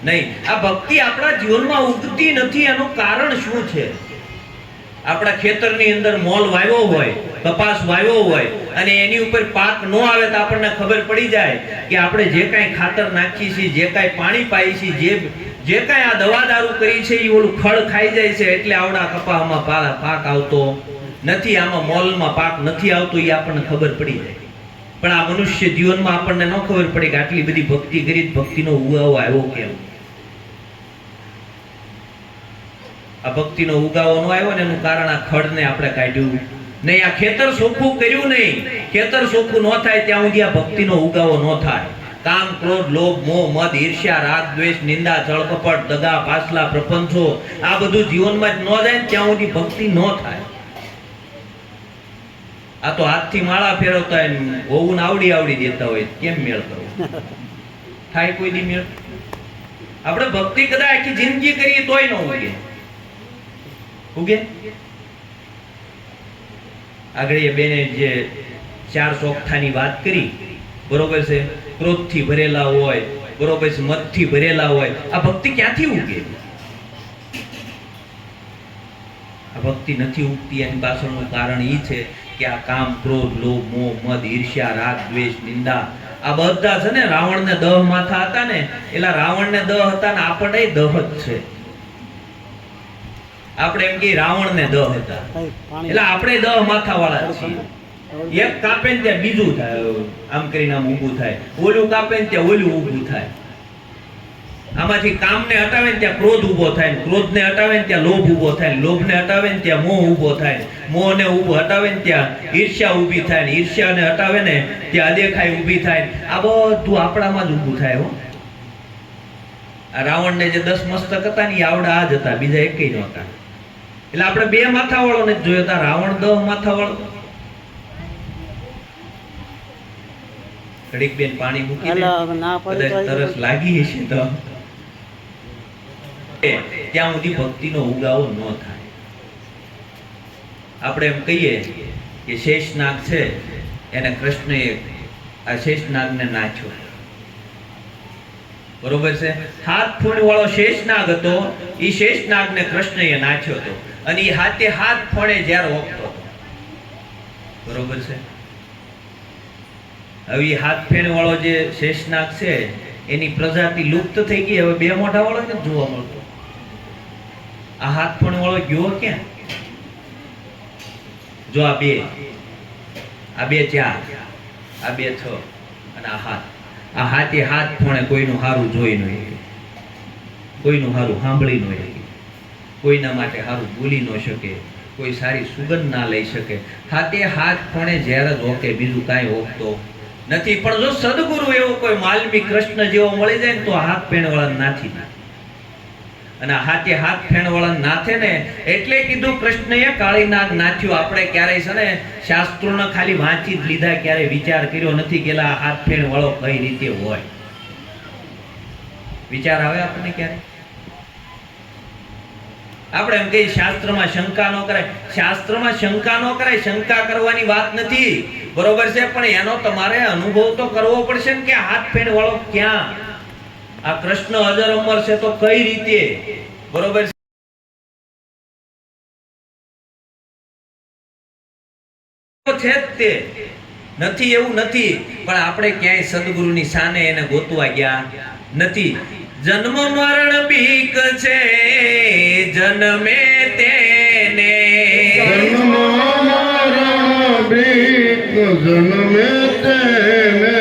નહીં? આ ભક્તિ આપણા જીવનમાં ઉગતી નથી, એનું કારણ શું છે? આપણા ખેતરની અંદર મોલ વાવ્યો હોય, કપાસ વાવ્યો હોય અને એની ઉપર પાક ન આવે તો આપણને ખબર પડી જાય કે આપણે જે કાંઈ ખાતર નાખીએ છીએ, જે કાંઈ પાણી પાઈએ છીએ, જે કાંઈ આ દવા દારૂ કરી છે એ ઓલું ખડ ખાઈ જાય છે, એટલે આવડા કપાસમાં પાક આવતો નથી, આમાં મોલમાં પાક નથી આવતો, એ આપણને ખબર પડી જાય. પણ આ મનુષ્ય જીવનમાં આપણને ન ખબર પડે કે આટલી બધી ભક્તિ કરી, ભક્તિનો ઉગાવો આવ્યો કેમ? આ ભક્તિનો ઉગાવો ન આવ્યો ને એનું કારણ આ ખડને આપણે કાઢ્યું નહીં, આ ખેતર ચોખ્ખું કર્યું નહીં. ખેતર ચોખ્ખું ન થાય ત્યાં સુધી આ ભક્તિનો ઉગાવો ન થાય. કામ, ક્રોધ, લોભ, મોહ, મદ, ઈર્ષ્યા, રાગ, દ્વેષ, નિંદા, છળ, કપટ, દગા, પાછલા, પ્રપંચો આ બધું જીવનમાં જ ન જાય ને ત્યાં સુધી ભક્તિ ન થાય. આ તો હાથથી માળા ફેરવતા હોય ને હોવું આવડી દેતા હોય, કેમ મેળ કરવો? થાય કોઈ દી મેળ? આપણે ભક્તિ કદાચ આખી જિંદગી કરીએ તોય ન ઉગે. ઉગે? આગળ એ બેને જે 4 ચોકઠાની વાત કરી, બરોબર છે, ક્રોધથી ભરેલા હોય, બરોબર છે, મદથી ભરેલા હોય, આ ભક્તિ ક્યાંથી ઉગે? આ ભક્તિ નથી ઉગતી એની પાછળનું કારણ એ છે કે આ કામ, ક્રોધ, લોભ, મોહ, મદ, ઈર્ષ્યા, રાગ, દ્વેષ, નિંદા આ બધા છે ને રાવણને 10 માથા હતા ને, એલા રાવણને 10 હતા ને આપણે 10 જ છે. આપણે એમ કે રાવણને 10 હતા, એટલે આપણે 10 માથા વાળા છીએ. એક કાપે ને ત્યાં બીજું થાય, આમ કરીને આમ ઊભું થાય, ઓલું કાપે ને ત્યાં ઓલું ઊભું થાય. આમાંથી કામને હટાવે ને ત્યાં ક્રોધ ઊભો થાય, ક્રોધને હટાવે ને ત્યાં લોભ ઊભો થાય, લોભને હટાવે ને ત્યાં મોહ ઊભો થાય, મોહને હટાવે ને ત્યાં ઈર્ષ્યા ઊભી થાય, ને ઈર્ષ્યાને હટાવે ને ત્યાં અદેખાઈ ઊભી થાય. આ બધું આપણામાં જ ઊભું થાય. હો, આ રાવણને જે 10 મસ્તક હતા ને એ આવડા આ જ હતા, બીજા એકેય નહોતા. એટલે આપણે 2 માથા વાળો ને જોયો હતા, રાવણ 10 માથા વાળો. ઘડીક બેન પાણી મૂકી દે, કદાચ તરસ લાગી હશે તો ત્યાં સુધી ભક્તિનો ઉગાવો ન થાય. આપણે એમ કહીએ કે શેષનાગ છે, એને કૃષ્ણએ આ શેષનાગને નાચ્યો, બરોબર છે. 7 ફૂણ વાળો શેષનાગ હતો, એ શેષનાગને કૃષ્ણએ નાચ્યો હતો, અને એ હાથે 7 ફણે જ્યારે ઓગતો હતો, બરોબર છે. હવે 7 ફેણ વાળો જે શેષનાગ છે એની પ્રજાતિ લુપ્ત થઈ ગઈ. હવે 2 મોઢા વાળો નથી જોવા મળતો. આ 7 ફેણ વાળો ગયો ક્યાં? જો આ 2 4, આ 2 6 અને આ 7. આ હાથે 7 ફણે કોઈનું હારું જોઈ ન શકે, કોઈનું હારું સાંભળી ન શકે, કોઈના માટે હારું બોલી ન શકે, કોઈ સારી સુગંધ ના લઈ શકે. હાથે 7 ફણે ઝેર જ ઓકે, બીજું કાંઈ ઓકતો નથી. પણ જો સદગુરુ એવો કોઈ માલમી કૃષ્ણ જેવો મળી જાય ને તો 7 ફેણ વાળા નાથી નાખે. અને હાથે 7 ફેણ વાળા નાથે ને એટલે કીધું કૃષ્ણએ કાળીનાગ નાથ્યો. આપણે ક્યારેય છે ને શાસ્ત્રોને ખાલી વાંચી જ લીધા, ક્યારે વિચાર કર્યો નથી કે 7 ફેણ વાળો કઈ રીતે હોય. વિચાર આવે આપણને ક્યારે? આપણે એમ કહીએ શાસ્ત્રમાં શંકા ન કરાય. શાસ્ત્રમાં શંકા ન કરાય, શંકા કરવાની વાત નથી, બરોબર છે. પણ એનો તમારે અનુભવ તો કરવો પડશે ને કે 7 ફેણ વાળો ક્યાં? આ કૃષ્ણ અજર અમર છે તો કઈ રીતે, બરોબર છે તે નથી એવું નથી. પણ આપણે ક્યાંય સદગુરુની સાને એને ગોતવા ગયા નથી. જન્મ મરણ બીક છે જન્મે તેને, જન્મ મરણ બીક જન્મે તેને,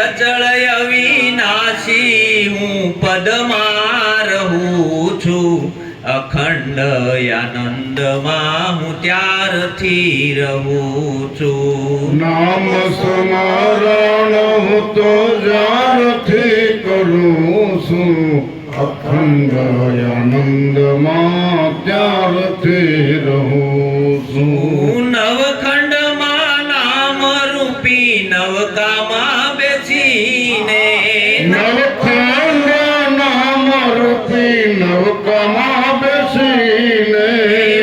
અચળ અવિનાશી હું પદમાં રહું છું, અખંડ આનંદમાં હું ત્યારથી રહું છું. નામ સ્મરણ હું તો જ્યારથી કરું છું, અખંડ આનંદમાં ત્યારથી રહું છું. નવખંડમાં નામ રૂપી નવકામાં બેસીને, નવખંડ નામ રૂપી નવકામાં બેસીને,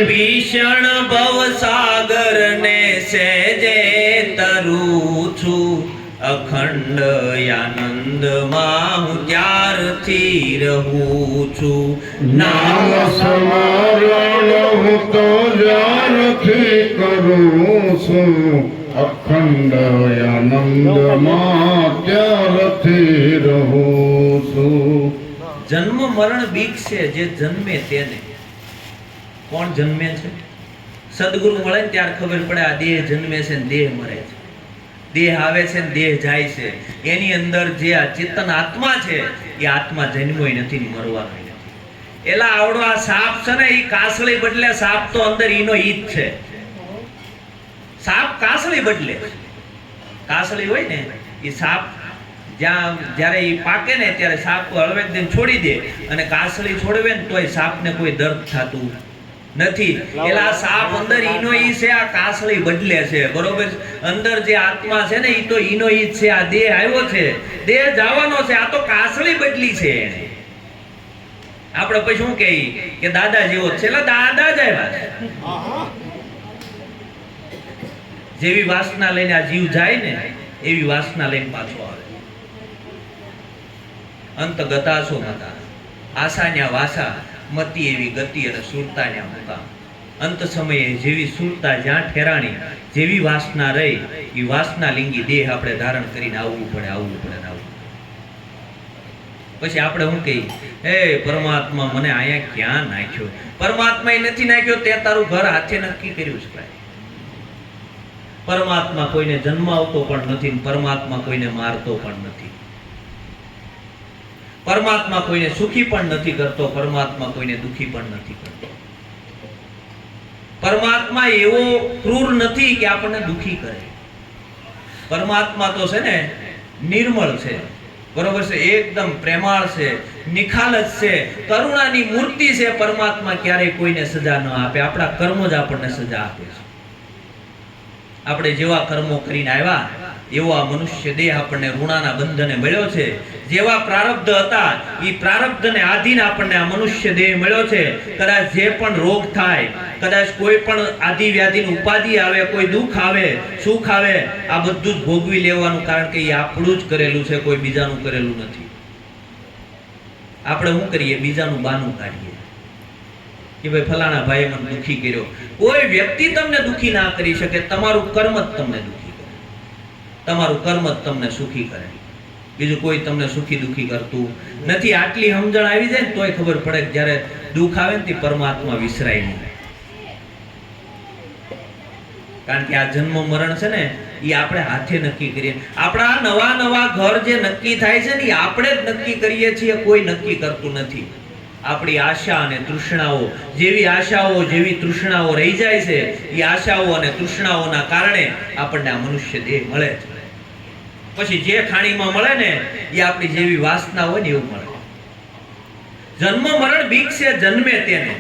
ભીષણ ભવસાગર ને સહેજે તરું છું, અખંડ આનંદમાં હું ત્યારથી રહું છું. નામ સ્મરણ હું તો જ્યારથી કરું છું, અખંડ આનંદમાં ત્યારથી રહું છું. જન્મ મરણ બીક છે જે જન્મે તેને. કોણ જન્મે છે? સદગુરુ મળે ને ત્યારે ખબર પડે આ દેહ જન્મે છે ને દેહ મરે છે, દેહ આવે છે ને દેહ જાય છે. એની અંદર જે આ ચેતન આત્મા છે એ આત્મા જન્મોય નથી ને મરવાનો નથી. એલા આવડો આ સાપ છે ને એ કાસળી બદલે સાપ તો અંદર ઈનો ઈ જ છે. સાપ કાસળી બદલે, કાસળી હોય ને એ સાપ જ્યારે એ પાકે ને ત્યારે સાપ હળવેક દઈને છોડી દે, અને કાસળી છોડવે ને તોય સાપને કોઈ દર્દ થતું નથી. એટલે આ સાપ અંદર ઈનો ઈ છે, આ કાસળી બદલે છે. બરોબર, અંદર જે આત્મા છે ને ઈ તો ઈનો ઈ છે. આ દેહ આવ્યો છે, દેહ જવાનો છે, આ તો કાસળી બદલી છે એને. આપણે પછી શું કહીએ કે દાદા જેવો છે, એટલે દાદા જ આવ્યા. જેવી વાસના લઈને આ જીવ જાય ને એવી વાસના લઈને પાછો આવે. અંત ગતાસો મતા, આશાન્યા વાસા, મતી એવી ગતિ અને સુરતાન્યા મુકામ. અંત સમયે જેવી સુરતા જ્યાં ઠેરાણી, જેવી વાસના રહી, એ વાસના લિંગી દેહ આપણે ધારણ કરીને આવવું પડે. પછી આપણે શું કહીએ, હે પરમાત્મા મને અહીંયા ક્યાં નાખ્યો? પરમાત્મા એ નથી નાખ્યો, તે તારું ઘર હાથે નક્કી કર્યું છે ભાઈ. પરમાત્મા કોઈને જન્મ આવતો પણ નથી, પરમાત્મા કોઈને મારતો પણ નથી, પરમાત્મા કોઈને સુખી પણ નથી કરતો, પરમાત્મા કોઈને દુખી પણ નથી કરતો. પરમાત્મા એવો ક્રૂર નથી કે આપણને દુખી કરે. પરમાત્મા તો છે ને નિર્મળ છે, બરોબર છે, એકદમ પ્રેમાળ છે, નિખાલસ છે, કરુણાની મૂર્તિ છે. પરમાત્મા ક્યારેય કોઈને સજા ન આપે, આપણા કર્મ જ આપણને સજા આપે છે. આપણે જેવા કર્મો કરીને આવ્યા એવો આ મનુષ્ય દેહ આપણને ઋણાના બંધને મળ્યો છે. જેવા પ્રારબ્ધ હતા એ પ્રારબ્ધને આધીન આપણને આ મનુષ્ય દેહ મળ્યો છે. કદાચ જે પણ રોગ થાય, કદાચ કોઈ પણ આદિ વ્યાધિની ઉપાધિ આવે, કોઈ દુઃખ આવે, સુખ આવે, આ બધું જ ભોગવી લેવાનું, કારણ કે એ આપણું જ કરેલું છે, કોઈ બીજાનું કરેલું નથી. આપણે શું કરીએ? બીજાનું બાનું કાઢીએ કે ભાઈ ફલાણા ભાઈએ મને દુખી કર્યો. કોઈ વ્યક્તિ તમને દુખી ના કરી શકે, તમારું કર્મ જ તમને દુખી કરે, તમારું કર્મ જ તમને સુખી કરે. બીજું કોઈ તમને સુખી દુખી કરતું નથી. આટલી સમજણ આવી જાય ને તોય ખબર પડે કે જ્યારે દુઃખ આવે ને તે પરમાત્મા વિસરાય નહીં. કારણ કે આ જન્મ મરણ છે ને એ આપણે હાથે નક્કી કરીએ. આપણા નવા નવા ઘર જે નક્કી થાય છે ને એ આપણે જ નક્કી કરીએ છીએ, કોઈ નક્કી કરતું નથી. આપણી આશા અને તૃષ્ણાઓ, જેવી આશાઓ જેવી તૃષ્ણાઓ રહી જાય છે, એ આશાઓ અને તૃષ્ણાઓના કારણે આપણને આ મનુષ્ય દેહ મળે છે. પછી જે ખાણીમાં મળે ને એ આપણી જેવી વાસના હોય ને એવું મળે. જન્મ મરણ બીક છે જન્મે તેને,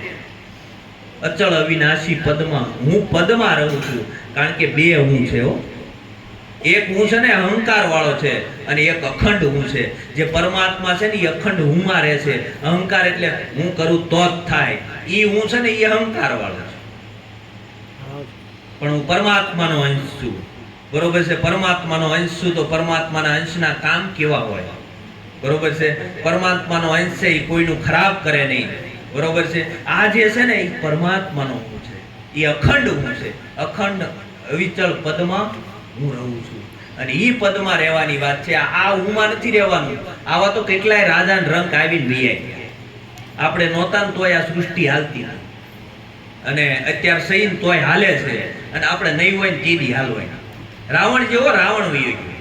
અચળ અવિનાશી પદમાં, હું પદમાં રહું છું. કારણ કે બે હું છે હો. એક હું છે ને અહંકાર વાળો છે, અને એક અખંડ હું છે. જે પરમાત્મા છે ને એ અખંડ હું માં રહે છે. અહંકાર એટલે હું કરું તો જ થાય, એ હું છે ને એ અહંકાર વાળો છે. પણ હું પરમાત્માનો અંશ છું, બરોબર છે. પરમાત્માનો અંશ છું તો પરમાત્માના અંશના કામ કેવા હોય, બરોબર છે. પરમાત્માનો અંશ છે એ કોઈનું ખરાબ કરે નહીં, બરોબર છે. આ જે છે ને એ પરમાત્માનો હું છે, એ અખંડ હું છે. અખંડ અવિચળ પદમાં હું રહું છું, અને ઈ પદમાં રહેવાની વાત છે. આ હુંમાં નથી રહેવાનું. આવા તો કેટલાય રાજાને રંગ આવીને વિયાઈ ગયા. આપણે નહોતા ને તોય આ સૃષ્ટિ હાલતી હતી, અને અત્યારે સહીન તોય હાલે છે, અને આપણે નહીં હોય ને તે દી હાલવાય. રાવણ જેવો રાવણ વયો ગયો,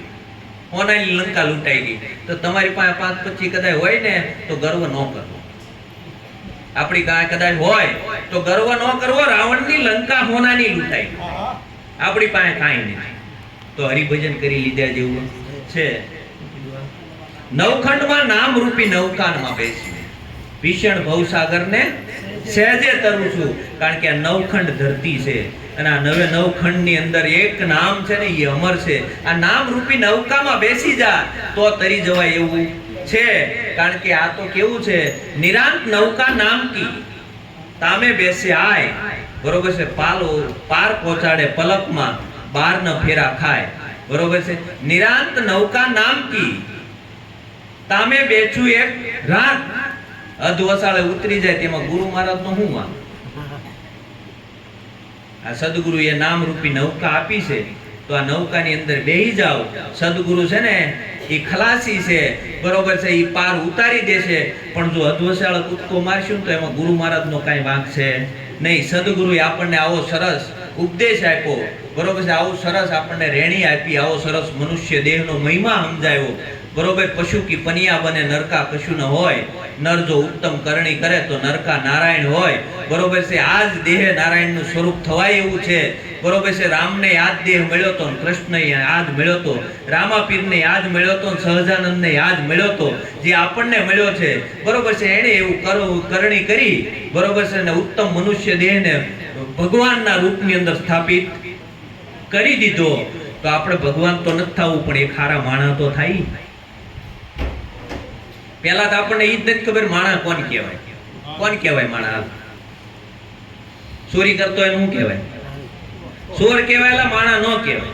હોનાની લંકા લૂંટાઈ ગઈ. તો તમારી પાસે 5-25 કદાચ હોય ને તો ગર્વ ન કરવો. આપણી પાસે કદાચ હોય તો ગર્વ ન કરવો. રાવણની લંકા હોનાની લૂંટાઈ, આપણી પાસે કાંઈ નહીં. તો હરિભજન કરી લીધા જેવું છે. નવખંડમાં નામ રૂપી નૌકાનમાં બેસી ભીષણ ભવસાગરને સહેજે તરું છું. કારણ કે આ નવખંડ ધરતી છે, અને આ નવખંડની અંદર એક નામ છે ને એ અમર છે. આ નામ રૂપી નૌકામાં બેસી જા તો તરી જવાય એવું છે. કારણ કે આ તો કેવું છે, નિરાંત નૌકા નામ કી તામે બેસે આય, બરોબર છે. પાર પહોંચાડે પલકમાં, બાર ન ફેરા ખાય, બરોબર છે. નિરાંત નૌકા નામ કી તામે બેઠું એક રાત, અધવસાળે ઉતરી જાય તેમાં ગુરુ મહારાજ નો શું વાંક? આ સદગુરુ એ નામ રૂપી નૌકા આપી છે, તો આ નૌકાની અંદર બેહી જાઓ. સદગુરુ છે ને એ ખલાસી છે, બરોબર છે. એ પાર ઉતારી દેશે. પણ જો અધવસાળ કૂદકો મારશું તો એમાં ગુરુ મહારાજ નો કઈ વાંક છે નહીં. સદગુરુએ આપણને આવો સરસ ઉપદેશ આપ્યો, બરોબર છે. આવું સરસ આપણને રેણી આપી, આવો સરસ મનુષ્ય દેહનો મહિમા સમજાયો, બરોબર. પશુ કી પનિયા બને નરકા કશું ન હોય, નર જો ઉત્તમ કરણી કરે તો નરકા નારાયણ હોય, બરોબર છે. આ જ દેહે નારાયણનું સ્વરૂપ થવાય એવું છે, બરોબર છે. રામને યાદ દેહ મળ્યો તો, કૃષ્ણને યાદ મળ્યો તો, રામાપીરને યાદ મળ્યો તો, સહજાનંદને યાદ મળ્યો તો, જે આપણને મળ્યો છે, બરોબર છે. એને એવું કરણી કરી, બરોબર છે, અને ઉત્તમ મનુષ્ય દેહને ભગવાનના રૂપની અંદર સ્થાપિત કરી દીધો. તો આપણે ભગવાન તો નથી થવું, પણ એક સારા માણસ તો થાય. પેલા તો આપણને ઈ જ નથી ખબર માણસ કોણ કહેવાય. કોણ કહેવાય માણસ? ચોરી કરતો એને શું કહેવાય? ચોર કહેવાય, માણસ ન કહેવાય.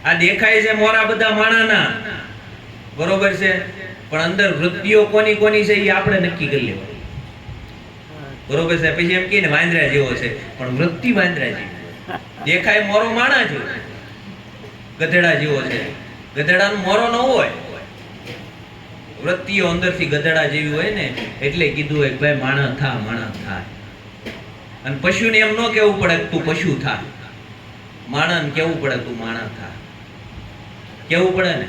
આ દેખાય છે મોરા બધા માણસના, બરોબર છે, પણ અંદર વૃત્તિઓ કોની કોની છે એ આપણે નક્કી કરી લેવા, બરોબર છે. પછી એમ કે વાંદરા જેવો છે, પણ વૃત્તિ વાંદરા જેવી. દેખાય મોરો માણસ જેવો, ગધેડા જેવો છે, ગધેડાનો મોરો ન હોય. વૃત્તિઓ અંદરથી ગધેડા જેવી હોય ને, એટલે કીધું હોય ભાઈ માણસ થા, માણસ થાય. અને પશુને એમ ન કેવું પડે તું પશુ થા, માણસને કેવું પડે તું માણસ થા. કેવું પડે ને,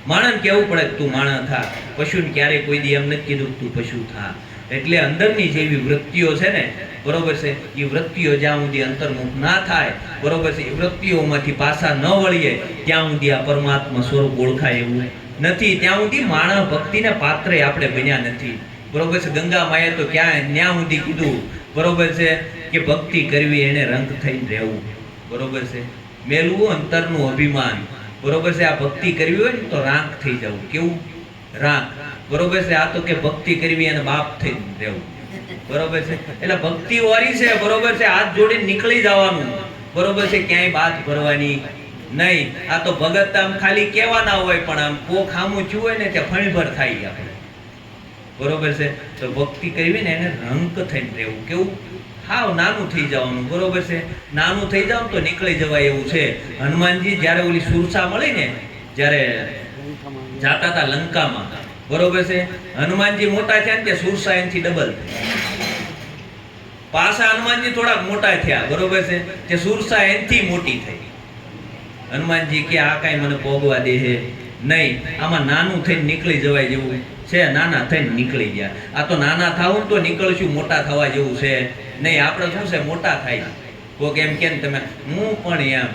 માણસને કેવું પડે તું માણસ થા. પશુને ક્યારેય કોઈ દી એમ નથી કીધું તું પશુ થા. એટલે અંદરની જેવી વૃત્તિઓ છે ને, બરોબર છે, એ વૃત્તિઓ જ્યાં સુધી અંતર્મુખ ના થાય, બરોબર છે, એ વૃત્તિઓમાંથી પાછા ન વળીએ ત્યાં સુધી આ પરમાત્મા સ્વરૂપ ઓળખાય એવું નથી. ત્યાં સુધી માણસ ભક્તિને પાત્રે આપણે બન્યા નથી, બરોબર છે. ગંગા માએ તો ક્યાં ન્યા સુધી કીધું, બરોબર છે, કે ભક્તિ કરવી એને રંગ થઈને રહેવું, બરોબર છે. મેલવું અંતરનું અભિમાન, બરોબર છે. આ ભક્તિ કરવી હોય ને તો રાંક થઈ જવું. કેવું? રાંક, બરોબર છે. આ તો કે ભક્તિ કરવી અને બાપ થઈને રહેવું, બરોબર છે. એટલે ભક્તિ વારી છે, બરોબર છે, હાથ જોડીને નીકળી જવાનું, બરોબર છે. ક્યાંય બાત ભરવાની નહીં. આ તો ભગત આમ ખાલી કહેવાના હોય, પણ આમ કોક ખામું થયું હોય ને ત્યાં ફણીભર થાય આપણે, બરોબર છે. તો ભક્તિ કરવી ને એને રંક થઈને રહેવું. કેવું? હાવ નાનું થઈ જવાનું, બરોબર છે. નાનું થઈ જાવ તો નીકળી જવાય એવું છે. હનુમાનજી જ્યારે ઓલી સુરસા મળી ને, જ્યારે જાતા હતા લંકામાં, બરોબર છે, હનુમાનજી મોટા થયા ને તે સુરસા એનથી ડબલ પાછા હનુમાનજી થોડાક મોટા થયા, બરોબર છે, તે સુરસા એનથી મોટી થઈ. હનુમાનજી કે આ કાંઈ મને ભોગવા દે હે નહીં, આમાં નાનું થઈને નીકળી જવાય જેવું છે. નાના થઈને નીકળી ગયા. આ તો નાના થાવું તો નીકળશું, મોટા થવા જેવું છે નહીં. આપણે શું છે, મોટા થાય. કોક એમ કે તમે હું પણ એમ,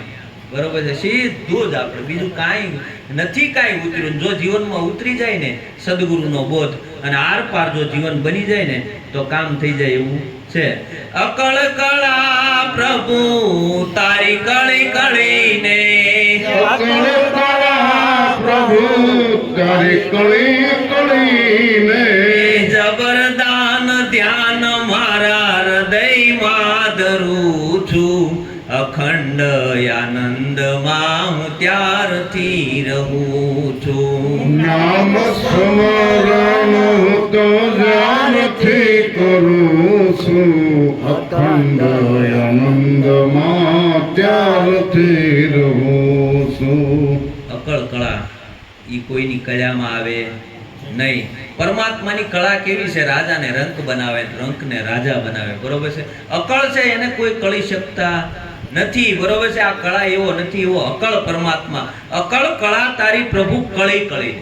બરોબર છે, સીધું જ આપણે, બીજું કાંઈ નથી કાંઈ ઉતર્યું. જો જીવનમાં ઉતરી જાય ને સદગુરુનો બોધ અને આર પાર જો જીવન બની જાય ને તો કામ થઈ જાય એવું છે. અકળ કળા પ્રભુ તારી કળી કળીને, અકળ કળા પ્રભુ તારી કળી કળીને, જબરદાન ધ્યાન મારા હૃદયમાં ધરું છું. અખંડ આનંદમાં હું ત્યારથી રહું છું. નામ સ્મરણ હું તો જ્ઞાનથી કરું છું. અખંડ આનંદમાં ત્યારથી રહું છું. અકળ કળા ઈ કોઈની કળામાં આવે નહીં. પરમાત્માની કળા કેવી છે? રાજાને રંક બનાવે, રંકને રાજા બનાવે, બરોબર છે. અકળ છે એને કોઈ કળી શકતા નથી, બરોબર છે. આ કળા એવો નથી, એવો અકળ પરમાત્મા. અકળ કળા તારી પ્રભુ કળી કળી,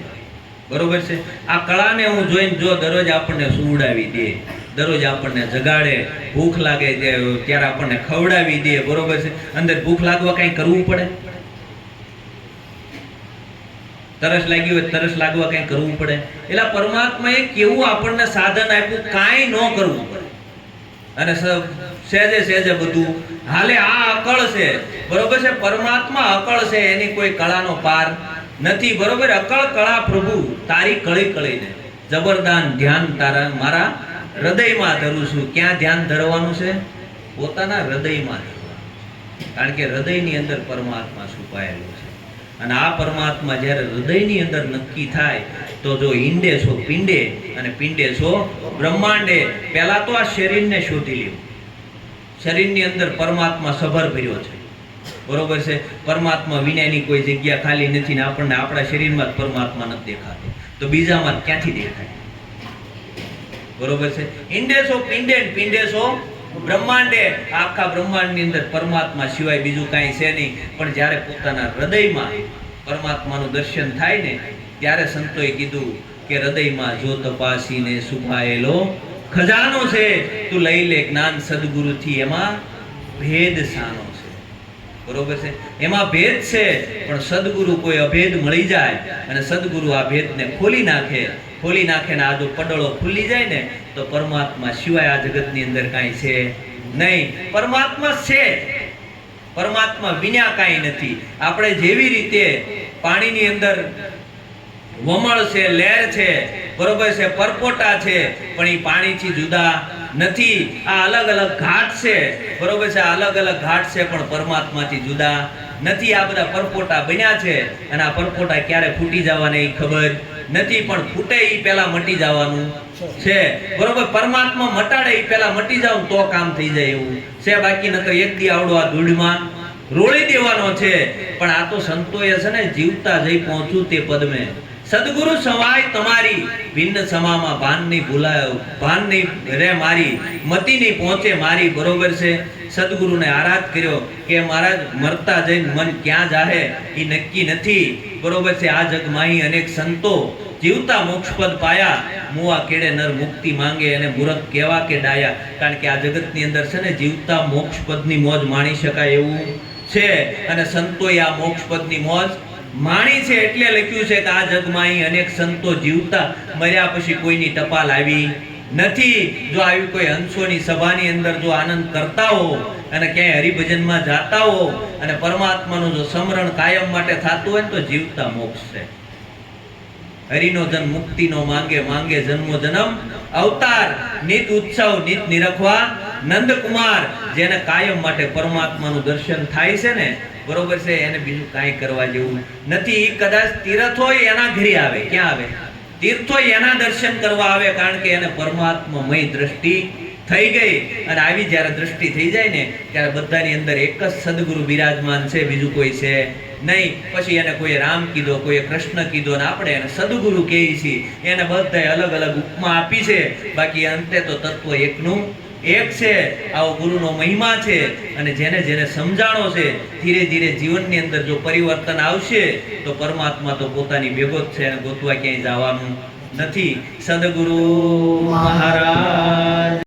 બરોબર છે. આ કળાને હું જોઈને જો દરરોજ આપણને સુવડાવી દે, દરરોજ આપણને જગાડે, ભૂખ લાગે ત્યારે આપણને ખવડાવી દે, બરોબર છે. અંદર ભૂખ લાગવા કઈ કરવું પડે? તરસ લાગી હોય તરસ લાગવા કઈ કરવું પડે? એટલે પરમાત્માએ કેવું આપણને સાધન આપ્યું, કાંઈ ન કરવું પડે અને સહેજે સહેજે બધું હાલે. આ અકળ છે, બરોબર છે. પરમાત્મા અકળ છે, એની કોઈ કળાનો પાર નથી, બરોબર. અકળ કળા પ્રભુ તારી કળી કળીને, જબરદાન ધ્યાન તારા મારા હૃદયમાં ધરું છું. ક્યાં ધ્યાન ધરવાનું છે? પોતાના હૃદયમાં ધરવાનું, કારણ કે હૃદયની અંદર પરમાત્મા છુપાયેલું છે. અને આ પરમાત્મા જ્યારે હૃદયની અંદર નક્કી થાય તો જો ઈંડે છો પિંડે અને પિંડે છો બ્રહ્માંડે. પહેલા તો આ શરીરને શોધી લેવું. શરીરની અંદર પરમાત્મા સભર ભર્યો છે, બરોબર છે. પરમાત્મા વિનાની કોઈ જગ્યા ખાલી નથી ને આપણને આપણા શરીરમાં જ પરમાત્મા નથી દેખાતો તો બીજામાં ક્યાંથી દેખાય? બરોબર છે. ઈંડે છો પિંડે પિંડે છો બ્રહ્માંડે. આખા બ્રહ્માંડની અંદર પરમાત્મા સિવાય બીજું કાંઈ છે નહીં. પણ જ્યારે પોતાના હૃદયમાં પરમાત્માનું દર્શન થાય ને ત્યારે સંતોએ કીધું કે હૃદયમાં જો તપાસીને છુપાયેલો ખજાનો છે, તું લઈ લે જ્ઞાન સદગુરુથી, એમાં ભેદ સાનો છે. બરોબર છે, એમાં ભેદ છે, પણ સદગુરુ કોઈ અભેદ મળી જાય અને સદગુરુ આ ભેદને ખોલી નાખે ને આ જો પડળો ખુલી જાય ને તો પરમાત્મા સિવાય આ જગતની અંદર કાંઈ છે નહીં. પરમાત્મા છે, પરમાત્મા વિના કાંઈ નથી. આપણે જેવી રીતે પાણીની અંદર વમળ છે, લહેર છે, બરોબર છે, પરપોટા છે, પણ એ પાણીથી જુદા નથી. આ અલગ અલગ ઘાટ છે, બરોબર છે, આ અલગ અલગ ઘાટ છે, પણ પરમાત્માથી જુદા નથી. આ બધા પરપોટા બન્યા છે અને આ પરપોટા ક્યારે ફૂટી જવાના એ ખબર નથી, પણ ફૂટે એ પહેલા મટી જવાનું છે. બરોબર, પરમાત્મા મટાડે એ પહેલા મટી જાવ તો કામ થઈ જાય એવું છે. બાકી નકર એક દી આવડો આ ધૂળમાં રોળી દેવાનો છે. પણ આ તો સંતોએ છે ને જીવતા જઈ પહોંચું તે પદમે સદગુરુ સવાય તમારી ભિન્ન સમામાં ભાન નહીં ભૂલાયો, ભાન નહીં રે મારી મતિ નહીં પહોંચે મારી. બરોબર છે, સદગુરુને આરાધ કર્યો કે મહારાજ મરતા જઈને મન ક્યાં જાહે એ નક્કી નથી. બરોબર છે, આ જગમાં અનેક સંતો જીવતા મોક્ષપદ પાયા, મુવા કેડે નર મુક્તિ માંગે અને મૂરખ કેવા કે ડાયા. કારણ કે આ જગતની અંદર છે ને જીવતા મોક્ષપદની મોજ માણી શકાય એવું છે અને સંતોએ આ મોક્ષપદની મોજ માણી છે. એટલે લખ્યું છે કે આ જગમાં અનેક સંતો જીવતા મર્યા પછી કોઈની ટપાલ આવી નથી. જો આવી કોઈ હંસોની સભાની અંદર જો આનંદ કરતા હો અને ક્યાંય હરિભજનમાં જાતા હો અને પરમાત્માનું જો સ્મરણ કાયમ માટે થતું હોય ને તો જીવતા મોક્ષ છે. હરિનો જન મુક્તિનો માંગે, માંગે જન્મો જન્મ અવતાર, નિત ઉત્સવ નિત નિરખવા નંદકુમાર. જેને કાયમ માટે પરમાત્માનું દર્શન થાય છે ને, બરોબર છે, એને બીજું કાંઈ કરવા જેવું નથી. કદાચ તીર્થ હોય એના ઘરે આવે, ક્યાં આવે? તીર્થો એના દર્શન કરવા આવે, કારણ કે એને પરમાત્મામય દ્રષ્ટિ થઈ ગઈ. અને આવી જ્યારે દ્રષ્ટિ થઈ જાય ને ત્યારે બધાની અંદર એક જ સદગુરુ બિરાજમાન છે, બીજું કોઈ છે નહીં. પછી એને કોઈ રામ કીધો, કોઈ કૃષ્ણ કીધો, ને આપણે એને સદગુરુ કહીએ છીએ. એને બધાએ અલગ અલગ ઉપમા આપી છે, બાકી અંતે તો તત્વ એકનું એક છે. આવો ગુરુનો મહિમા છે અને જેને જેને સમજાણો છે ધીરે ધીરે જીવનની અંદર જો પરિવર્તન આવશે તો પરમાત્મા તો પોતાની ભેગો જ છે અને ગોતવા ક્યાંય જવાનું નથી. સદગુરુ મહારાજ